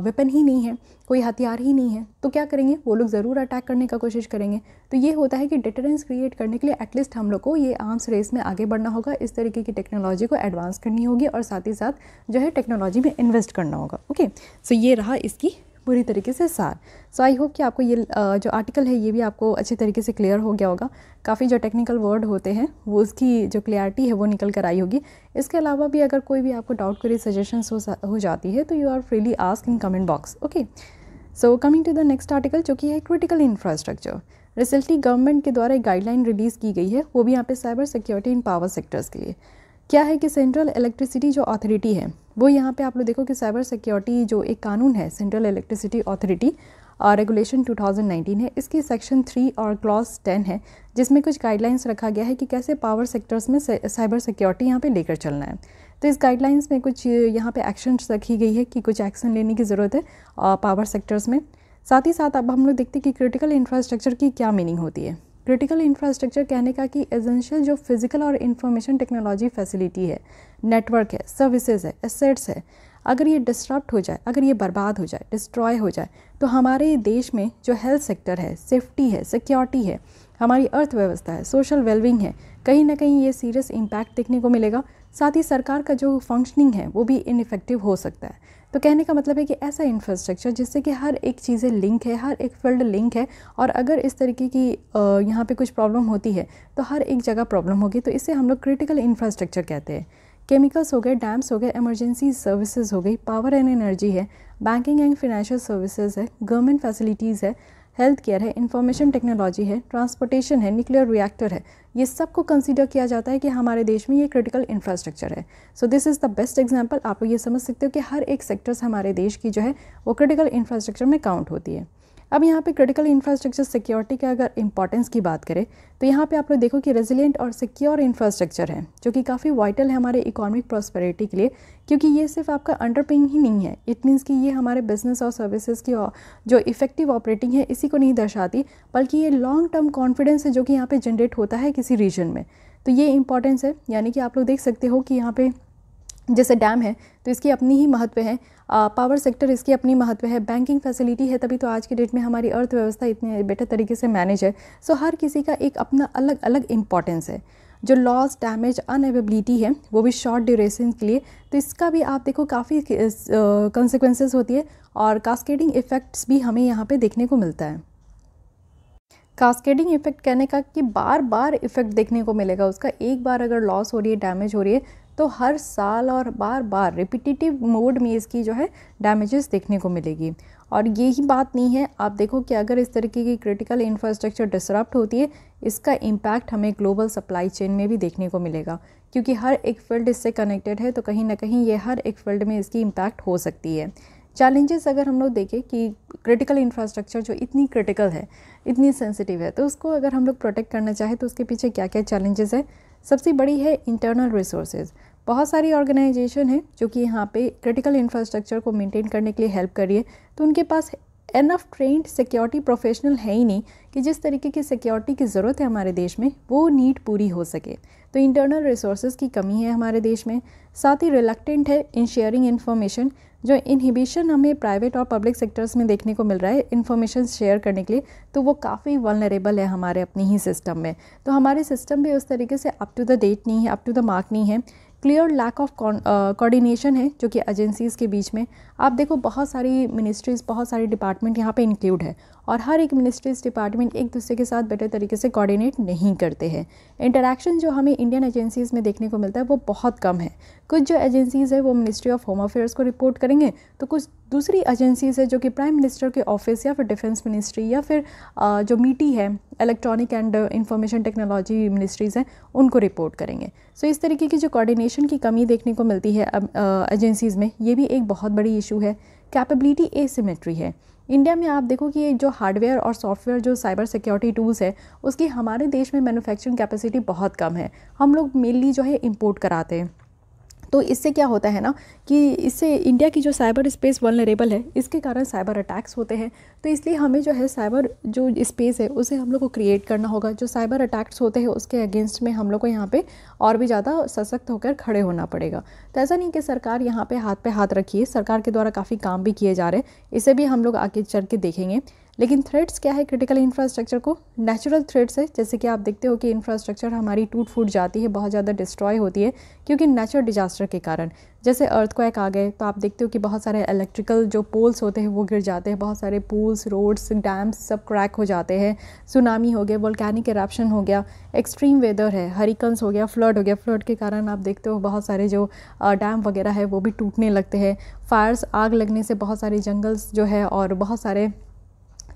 वेपन ही नहीं है, कोई हथियार ही नहीं है, तो क्या करेंगे, वो लोग ज़रूर अटैक करने का कोशिश करेंगे। तो ये होता है कि डिटरेंस क्रिएट करने के लिए एटलीस्ट हम लोग को ये आर्म्स रेस में आगे बढ़ना होगा, इस तरीके की टेक्नोलॉजी को एडवांस करनी होगी और साथ ही साथ जो है टेक्नोलॉजी में इन्वेस्ट करना होगा। ओके, सो ये रहा इसकी पूरी तरीके से सार। सो आई होप कि आपको ये जो आर्टिकल है ये भी आपको अच्छे तरीके से क्लियर हो गया होगा। काफ़ी जो टेक्निकल वर्ड होते हैं वो उसकी जो क्लियरिटी है वो निकल कर आई होगी। इसके अलावा भी अगर कोई भी आपको डाउट क्वेरी सजेशंस हो जाती है तो you are freely ask in comment box. Okay, so coming to the next article जो कि है क्रिटिकल इंफ्रास्ट्रक्चर। रिसेंटली गवर्नमेंट के द्वारा एक गाइडलाइन रिलीज़ की गई है, वो भी यहाँ पे cyber security in power sectors के लिए। क्या है कि सेंट्रल इलेक्ट्रिसिटी जो अथॉरिटी है वो यहाँ पे आप लोग देखो कि साइबर सिक्योरिटी जो एक कानून है सेंट्रल इलेक्ट्रिसिटी अथॉरिटी और रेगुलेशन 2019 है, इसकी सेक्शन 3 और क्लॉज 10 है जिसमें कुछ गाइडलाइंस रखा गया है कि कैसे पावर सेक्टर्स में साइबर सिक्योरिटी यहाँ पे लेकर चलना है। तो इस गाइडलाइंस में कुछ यहाँ पे एक्शंस रखी गई है कि कुछ एक्शन लेने की ज़रूरत है पावर सेक्टर्स में। साथ ही साथ अब हम लोग देखते हैं कि क्रिटिकल इंफ्रास्ट्रक्चर की क्या मीनिंग होती है। क्रिटिकल इंफ्रास्ट्रक्चर कहने का कि एसेंशियल जो फिजिकल और इंफॉर्मेशन टेक्नोलॉजी फैसिलिटी है, नेटवर्क है, सर्विसेज है, एसेट्स है, अगर ये डिस्टर्प्ट हो जाए, अगर ये बर्बाद हो जाए, डिस्ट्रॉय हो जाए, तो हमारे देश में जो हेल्थ सेक्टर है, सेफ्टी है, सिक्योरिटी है, हमारी अर्थव्यवस्था है, सोशल वेलबिंग है, कहीं ना कहीं ये सीरियस इम्पैक्ट देखने को मिलेगा। साथ ही सरकार का जो फंक्शनिंग है वो भी इनइफेक्टिव हो सकता है। तो कहने का मतलब है कि ऐसा इंफ्रास्ट्रक्चर जिससे कि हर एक चीज़ें लिंक है, हर एक फील्ड लिंक है, और अगर इस तरीके की यहाँ पे कुछ प्रॉब्लम होती है तो हर एक जगह प्रॉब्लम होगी, तो इसे हम लोग क्रिटिकल इंफ्रास्ट्रक्चर कहते हैं। केमिकल्स हो गए, डैम्स हो गए, इमरजेंसी सर्विसेज हो गई, पावर एंड एनर्जी है, बैंकिंग एंड फाइनेंशियल सर्विसेज है, गवर्नमेंट फैसिलिटीज़ है, हेल्थ केयर है, इंफॉर्मेशन टेक्नोलॉजी है, ट्रांसपोर्टेशन है, न्यूक्लियर रिएक्टर है, ये सबको कंसीडर किया जाता है कि हमारे देश में ये क्रिटिकल इंफ्रास्ट्रक्चर है। So this is the best example. आप लोग ये समझ सकते हो कि हर एक सेक्टर्स हमारे देश की जो है वो क्रिटिकल इंफ्रास्ट्रक्चर में काउंट होती है। अब यहाँ पे क्रिटिकल इंफ्रास्ट्रक्चर सिक्योरिटी का अगर इंपॉर्टेंस की बात करें तो यहाँ पे आप लोग देखो कि रेजिलिएंट और सिक्योर इंफ्रास्ट्रक्चर है जो कि काफ़ी वाइटल है हमारे इकोनॉमिक प्रॉस्पेरिटी के लिए, क्योंकि ये सिर्फ आपका अंडरपिंग ही नहीं है, इट मीन्स कि ये हमारे बिजनेस और सर्विसेज की जो इफेक्टिव ऑपरेटिंग है इसी को नहीं दर्शाती, बल्कि ये लॉन्ग टर्म कॉन्फिडेंस है जो कि यहाँ पे जनरेट होता है किसी रीजन में। तो ये इंपॉर्टेंस है, यानी कि आप लोग देख सकते हो कि यहाँ पे जैसे डैम है तो इसकी अपनी ही महत्व है, पावर सेक्टर इसकी अपनी महत्व है, बैंकिंग फैसिलिटी है, तभी तो आज के डेट में हमारी अर्थव्यवस्था इतने बेटर तरीके से मैनेज है। सो हर किसी का एक अपना अलग अलग इंपॉर्टेंस है। जो लॉस, डैमेज, अनअवेबिलिटी है वो भी शॉर्ट ड्यूरेशन के लिए, तो इसका भी आप देखो काफ़ी कंसिक्वेंसेस होती है और कास्केडिंग इफ़ेक्ट्स भी हमें यहाँ पे देखने को मिलता है। कास्केडिंग इफेक्ट कहने का कि बार बार इफेक्ट देखने को मिलेगा उसका, एक बार अगर लॉस हो रही है, डैमेज हो रही है, तो हर साल और बार बार रिपीटिटिव मोड में इसकी जो है डैमेजेस देखने को मिलेगी। और यही बात नहीं है, आप देखो कि अगर इस तरीके की क्रिटिकल इंफ्रास्ट्रक्चर डिसरप्ट होती है, इसका इम्पैक्ट हमें ग्लोबल सप्लाई चेन में भी देखने को मिलेगा, क्योंकि हर एक फील्ड इससे कनेक्टेड है, तो कहीं ना कहीं ये हर एक फील्ड में इसकी इम्पैक्ट हो सकती है। चैलेंजेस अगर हम लोग देखें कि क्रिटिकल इंफ्रास्ट्रक्चर जो इतनी क्रिटिकल है, इतनी सेंसिटिव है, तो उसको अगर हम लोग प्रोटेक्ट करना चाहें तो उसके पीछे क्या क्या चैलेंजेस है। सबसे बड़ी है इंटरनल रिसोर्सेज। बहुत सारी ऑर्गेनाइजेशन है जो कि यहाँ पे क्रिटिकल इंफ्रास्ट्रक्चर को मेंटेन करने के लिए हेल्प कर रही है, तो उनके पास एनफ ट्रेंड सिक्योरिटी प्रोफेशनल है ही नहीं कि जिस तरीके की सिक्योरिटी की ज़रूरत है हमारे देश में वो नीड पूरी हो सके। तो इंटरनल रिसोर्सेज की कमी है हमारे देश में। साथ ही रिलक्टेंट है इन शेयरिंग इन्फॉर्मेशन। जो इनहिबिशन हमें प्राइवेट और पब्लिक सेक्टर्स में देखने को मिल रहा है इन्फॉर्मेशन शेयर करने के लिए, तो वो काफ़ी वल्नरेबल है हमारे अपने ही सिस्टम में। तो हमारे सिस्टम भी उस तरीके से अप टू द डेट नहीं है, अप टू द मार्क नहीं है। क्लियर लैक ऑफ कोऑर्डिनेशन है जो कि एजेंसीज़ के बीच में। आप देखो बहुत सारी मिनिस्ट्रीज़, बहुत सारे डिपार्टमेंट यहाँ पे इंक्लूड है, और हर एक मिनिस्ट्रीज़ डिपार्टमेंट एक दूसरे के साथ बेटर तरीके से कोऑर्डिनेट नहीं करते हैं। इंटरैक्शन जो हमें इंडियन एजेंसीज़ में देखने को मिलता है वो बहुत कम है। कुछ जो एजेंसीज़ है वो मिनिस्ट्री ऑफ होम अफेयर्स को रिपोर्ट करेंगे, तो कुछ दूसरी एजेंसीज़ है जो कि प्राइम मिनिस्टर के ऑफिस या फिर डिफेंस मिनिस्ट्री या फिर जो मीटी है, electronic and information technology ministries हैं, उनको रिपोर्ट करेंगे। सो इस तरीके की जो कोऑर्डिनेशन की कमी देखने को मिलती है एजेंसीज़ में, ये भी एक बहुत बड़ी इशू है। कैपेबिलिटी एसिमेट्री है। इंडिया में आप देखो कि जो हार्डवेयर और सॉफ्टवेयर जो साइबर सिक्योरिटी टूल्स है उसकी हमारे देश में मैन्युफैक्चरिंग कैपेसिटी बहुत कम है। हम लोग मेनली जो है इंपोर्ट कराते हैं। तो इससे क्या होता है ना कि इससे इंडिया की जो साइबर स्पेस वल्नरेबल है, इसके कारण साइबर अटैक्स होते हैं। तो इसलिए हमें जो है साइबर जो स्पेस है उसे हम लोग को क्रिएट करना होगा। जो साइबर अटैक्स होते हैं उसके अगेंस्ट में हम लोग को यहाँ पे और भी ज़्यादा सशक्त होकर खड़े होना पड़ेगा। तो ऐसा नहीं कि सरकार यहाँ पे हाथ रखिए, सरकार के द्वारा काफ़ी काम भी किए जा रहे हैं, इसे भी हम लोग आगे चल के देखेंगे। लेकिन थ्रेट्स क्या है क्रिटिकल इंफ्रास्ट्रक्चर को? नेचुरल थ्रेट्स है, जैसे कि आप देखते हो कि इंफ्रास्ट्रक्चर हमारी टूट फूट जाती है, बहुत ज़्यादा डिस्ट्रॉय होती है क्योंकि नेचुरल डिजास्टर के कारण। जैसे अर्थक्वेक आ गए तो आप देखते हो कि बहुत सारे इलेक्ट्रिकल जो पोल्स होते हैं वो गिर जाते हैं, बहुत सारे पुल्स, रोड्स, डैम्स सब क्रैक हो जाते हैं। सुनामी हो गया, वोल्केनिक इरप्शन हो गया, एक्सट्रीम वेदर है, हरिकन्स हो गया, फ्लड हो गया। फ्लड के कारण आप देखते हो बहुत सारे जो डैम वगैरह है वो भी टूटने लगते हैं। फायर्स, आग लगने से बहुत सारे जंगल्स जो है और बहुत सारे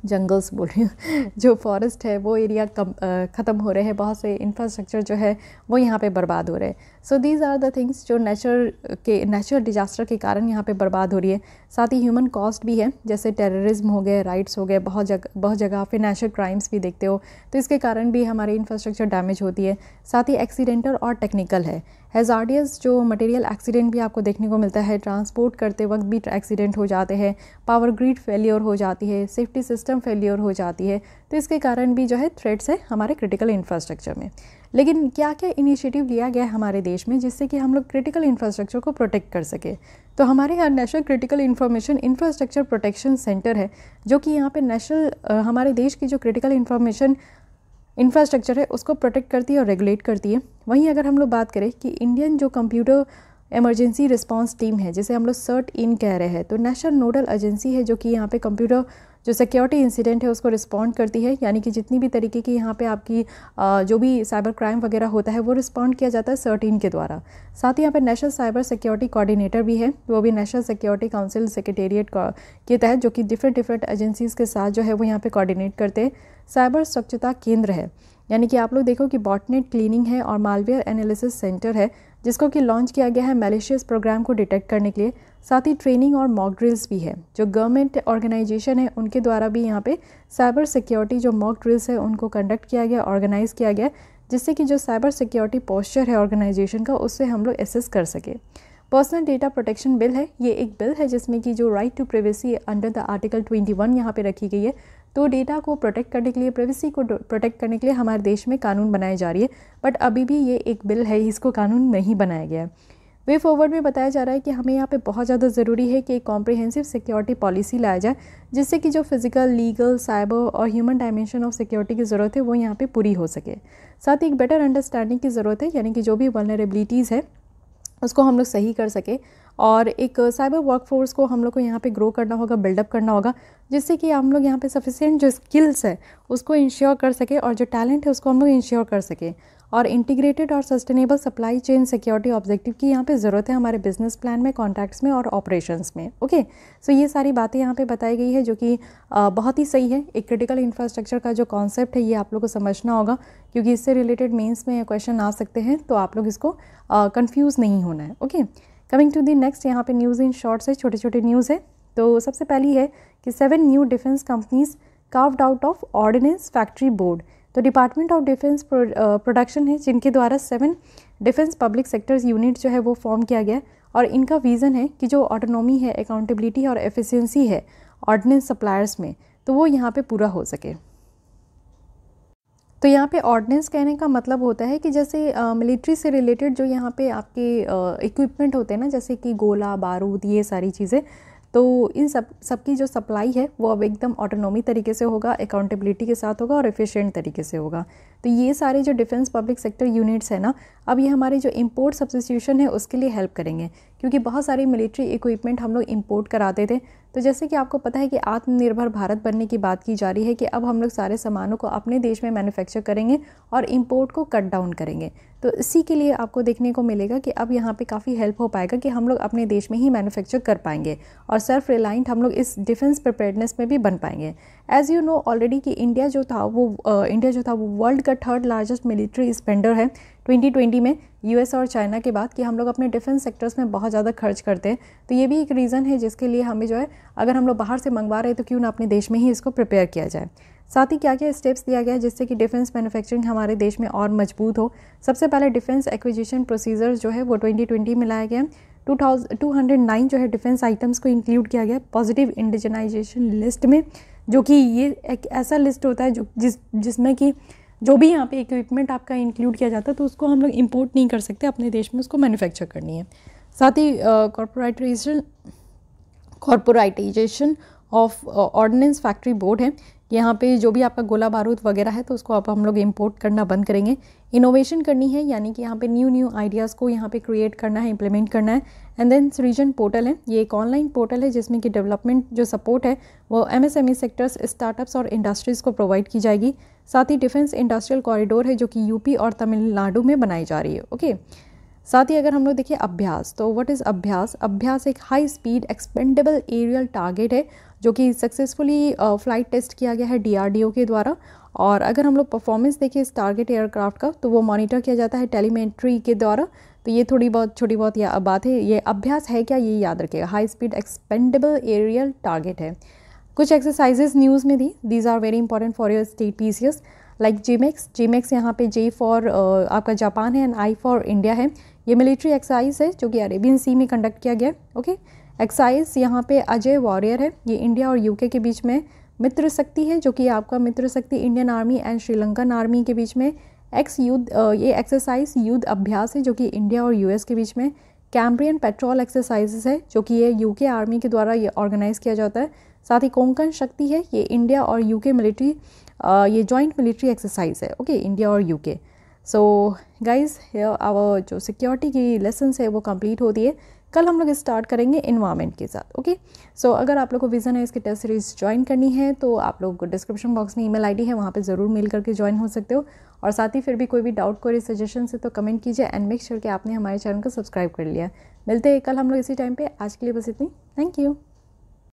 जंगल्स बोल रही हूँ, जो फॉरेस्ट है वो एरिया ख़त्म हो रहे हैं, बहुत से इंफ्रास्ट्रक्चर जो है वो यहाँ पे बर्बाद हो रहे हैं। So these are the things जो नेचुरल डिजास्टर के कारण यहाँ पे बर्बाद हो रही है। साथ ही ह्यूमन कॉस्ट भी है, जैसे टेररिज्म हो गए, राइट्स हो गए, बहुत जगह फिनेंशियल क्राइम्स भी देखते हो, तो इसके कारण भी हमारी इंफ्रास्ट्रक्चर डैमेज होती है। साथ ही एक्सीडेंटल और टेक्निकल है, हैजार्डियस जो मटेरियल एक्सीडेंट भी आपको देखने को मिलता है, ट्रांसपोर्ट करते वक्त भी एक्सीडेंट हो जाते हैं, पावर ग्रिड फेलियर हो जाती है, सेफ्टी सिस्टम फेलियर हो जाती है। तो इसके कारण भी जो है थ्रेट्स है हमारे क्रिटिकल इंफ्रास्ट्रक्चर में। लेकिन क्या क्या इनिशिएटिव लिया गया है हमारे देश में जिससे कि हम लोग क्रिटिकल इंफ्रास्ट्रक्चर को प्रोटेक्ट कर सके? तो हमारे यहाँ national critical information infrastructure protection centre है, जो कि यहाँ पे नेशनल हमारे देश की जो क्रिटिकल इंफ्रास्ट्रक्चर है उसको प्रोटेक्ट करती है और रेगुलेट करती है। वहीं अगर हम लोग बात करें कि इंडियन जो कंप्यूटर इमरजेंसी रिस्पांस टीम है, जिसे हम लोग सर्ट इन कह रहे हैं, तो नेशनल नोडल एजेंसी है जो कि यहाँ पे कंप्यूटर जो सिक्योरिटी इंसिडेंट है उसको रिस्पॉन्ड करती है। यानी कि जितनी भी तरीके की यहाँ पे आपकी जो भी साइबर क्राइम वगैरह होता है वो रिस्पॉन्ड किया जाता है सर्ट इन के द्वारा। साथ ही यहाँ पे नेशनल साइबर सिक्योरिटी कोऑर्डिनेटर भी है, वो भी नेशनल सिक्योरिटी काउंसिल सेक्रेटेरिएट के तहत, जो कि डिफरेंट एजेंसीज़ के साथ जो है वो यहाँ पे कोऑर्डिनेट करते हैं। साइबर स्वच्छता केंद्र है, यानी कि आप लोग देखो कि बॉटनेट क्लीनिंग है और मालवेयर एनालिसिस सेंटर है, जिसको कि लॉन्च किया गया है मैलिशियस प्रोग्राम को डिटेक्ट करने के लिए। साथ ही ट्रेनिंग और मॉक ड्रिल्स भी है, जो गवर्नमेंट ऑर्गेनाइजेशन है उनके द्वारा भी यहाँ पे साइबर सिक्योरिटी जो मॉक ड्रिल्स है उनको कंडक्ट किया गया, ऑर्गेनाइज किया गया, जिससे कि जो साइबर सिक्योरिटी पोस्चर है ऑर्गेनाइजेशन का उससे हम लोग एसेस कर सके। पर्सनल डेटा प्रोटेक्शन बिल है, ये एक बिल है जिसमें कि जो right to privacy under the article 21 यहाँ पे रखी गई है। तो डेटा को प्रोटेक्ट करने के लिए, प्राइवेसी को प्रोटेक्ट करने के लिए हमारे देश में कानून बनाई जा रही है, बट अभी भी ये एक बिल है, इसको कानून नहीं बनाया गया है। वे फॉरवर्ड में बताया जा रहा है कि हमें यहाँ पे बहुत ज़्यादा ज़रूरी है कि एक कॉम्प्रिहेंसिव सिक्योरिटी पॉलिसी लाया जाए, जिससे कि जो फिजिकल, लीगल, साइबर और ह्यूमन डायमेंशन ऑफ सिक्योरिटी की ज़रूरत है वो यहाँ पे पूरी हो सके। साथ ही एक बेटर अंडरस्टैंडिंग की ज़रूरत है, यानी कि जो भी वल्नरेबिलिटीज़ है उसको हम लोग सही कर सके, और एक साइबर वर्कफोर्स को हम लोग को यहाँ पे ग्रो करना होगा, बिल्डअप करना होगा, जिससे कि हम लोग यहाँ पे सफिशिएंट जो स्किल्स है उसको इंश्योर कर सके और जो टैलेंट है उसको हम लोग इंश्योर कर सके। और इंटीग्रेटेड और sustainable supply chain security objective की यहाँ पे ज़रूरत है हमारे बिजनेस प्लान में, कॉन्ट्रैक्ट्स में और ऑपरेशंस में। ओके, सो ये सारी बातें यहाँ पे बताई गई है जो कि बहुत ही सही है। एक क्रिटिकल इंफ्रास्ट्रक्चर का जो कॉन्सेप्ट है ये आप लोग को समझना होगा, क्योंकि इससे रिलेटेड मेंस में क्वेश्चन आ सकते हैं, तो आप लोग इसको कंफ्यूज नहीं होना है। Okay, coming to the next, यहाँ पे न्यूज़ इन शॉर्ट से छोटे छोटे न्यूज़ है। तो सबसे पहली है कि 7 new defence companies carved out of ordnance factory board. तो डिपार्टमेंट ऑफ डिफेंस प्रोडक्शन है जिनके द्वारा 7 डिफेंस पब्लिक सेक्टर्स यूनिट जो है वो फॉर्म किया गया है, और इनका विज़न है कि जो ऑटोनॉमी है, अकाउंटेबिलिटी और एफिशिएंसी है ऑर्डिनेंस सप्लायर्स में, तो वो यहाँ पे पूरा हो सके। तो यहाँ पे ऑर्डिनेंस कहने का मतलब होता है कि जैसे मिलिट्री से रिलेटेड जो यहाँ पे आपके इक्विपमेंट होते हैं ना, जैसे कि गोला बारूद, ये सारी चीज़ें, तो इन सबकी जो सप्लाई है वो अब एकदम ऑटोनॉमी तरीके से होगा, अकाउंटेबिलिटी के साथ होगा और एफिशिएंट तरीके से होगा। तो ये सारे जो डिफेंस पब्लिक सेक्टर यूनिट्स है ना, अब ये हमारे जो इंपोर्ट सब्स्टिट्यूशन है उसके लिए हेल्प करेंगे, क्योंकि बहुत सारी मिलिट्री इक्विपमेंट हम लोग इंपोर्ट कराते थे। तो जैसे कि आपको पता है कि आत्मनिर्भर भारत बनने की बात की जा रही है कि अब हम लोग सारे सामानों को अपने देश में मैन्युफैक्चर करेंगे और इंपोर्ट को कट डाउन करेंगे। तो इसी के लिए आपको देखने को मिलेगा कि अब यहाँ पे काफ़ी हेल्प हो पाएगा कि हम लोग अपने देश में ही मैन्युफैक्चर कर पाएंगे और सेल्फ रिलायंट हम लोग इस डिफेंस प्रिपेयर्डनेस में भी बन पाएंगे। एज़ यू नो ऑलरेडी कि इंडिया जो था वो वर्ल्ड का 3rd लार्जेस्ट मिलिट्री स्पेंडर है 2020 में, यूएस और चाइना के बाद, कि हम लोग अपने डिफेंस सेक्टर्स में बहुत ज़्यादा खर्च करते हैं। तो ये भी एक रीज़न है जिसके लिए हमें जो है, अगर हम लोग बाहर से मंगवा रहे हैं तो क्यों ना अपने देश में ही इसको प्रिपेयर किया जाए। साथ ही क्या क्या स्टेप्स दिया गया है जिससे कि डिफेंस मैन्युफैक्चरिंग हमारे देश में और मजबूत हो। सबसे पहले डिफेंस एक्विजिशन प्रोसीजर जो है वो 2020 में लाया गया। 209 जो है डिफेंस आइटम्स को इंक्लूड किया गया पॉजिटिव इंडिजनाइजेशन लिस्ट में, जो कि ये एक ऐसा लिस्ट होता है जिसमें कि जो भी यहाँ पे इक्विपमेंट आपका इंक्लूड किया जाता है तो उसको हम लोग इंपोर्ट नहीं कर सकते, अपने देश में उसको मैन्युफैक्चर करनी है। साथ ही corporatisation of ordnance factory board है, यहाँ पे जो भी आपका गोला बारूद वगैरह है तो उसको अब हम लोग इंपोर्ट करना बंद करेंगे। इनोवेशन करनी है, यानी कि यहाँ पे न्यू आइडियाज़ को यहाँ पे क्रिएट करना है, इंप्लीमेंट करना है। एंड देन सृजन पोर्टल है, ये एक ऑनलाइन पोर्टल है जिसमें कि डेवलपमेंट जो सपोर्ट है वो MSME सेक्टर्स, स्टार्टअप्स और इंडस्ट्रीज़ को प्रोवाइड की जाएगी। साथ ही डिफेंस इंडस्ट्रियल कॉरिडोर है जो कि यूपी और तमिलनाडु में बनाई जा रही है। ओके, साथ ही अगर हम लोग देखिए अभ्यास, तो व्हाट इज़ अभ्यास? अभ्यास एक high speed expendable aerial target है जो कि सक्सेसफुली फ्लाइट टेस्ट किया गया है DRDO के द्वारा। और अगर हम लोग परफॉर्मेंस देखें इस टारगेट एयरक्राफ्ट का, तो वो मॉनिटर किया जाता है टेलीमेट्री के द्वारा। तो ये थोड़ी बहुत छोटी बहुत या बात है। ये अभ्यास है क्या, ये याद रखिएगा। High speed expendable aerial target है। कुछ एक्सरसाइजेज न्यूज़ में दी, these are very important for your state PCS, like JMEX यहाँ पे J फॉर आपका जापान है एंड I फॉर इंडिया है। ये मिलिट्री एक्सरसाइज है जो कि अरेबियन सी में कंडक्ट किया गया। ओके, एक्सरसाइज यहाँ पे अजय वॉरियर है, ये इंडिया और UK के बीच में। मित्र शक्ति है जो कि आपका मित्र शक्ति Indian army and Sri Lankan army के बीच में। ये एक्सरसाइज युद्ध अभ्यास है जो कि इंडिया और US के बीच में। कैम्ब्रियन पेट्रोल एक्सरसाइजेस है जो कि ये UK आर्मी के द्वारा ये ऑर्गेनाइज किया जाता है। साथ ही कोंकण शक्ति है, ये इंडिया और UK मिलिट्री ये जॉइंट मिलिट्री एक्सरसाइज है। ओके, इंडिया और UK। सो गाइज, आवर जो सिक्योरिटी की लेसन्स है वो कंप्लीट होती है। कल हम लोग स्टार्ट करेंगे इन्वायरमेंट के साथ। ओके, सो अगर आप लोग को विज़न है इसकी टेस्ट सीरीज ज्वाइन करनी है तो आप लोग को डिस्क्रिप्शन बॉक्स में email ID है, वहाँ पे ज़रूर मेल करके ज्वाइन हो सकते हो। और साथ ही फिर भी कोई भी डाउट, कोई सजेशन है तो कमेंट कीजिए एंड मेक श्योर कि आपने हमारे चैनल को सब्सक्राइब कर लिया। मिलते हैं कल हम लोग इसी टाइम पे। आज के लिए बस इतनी। Thank you.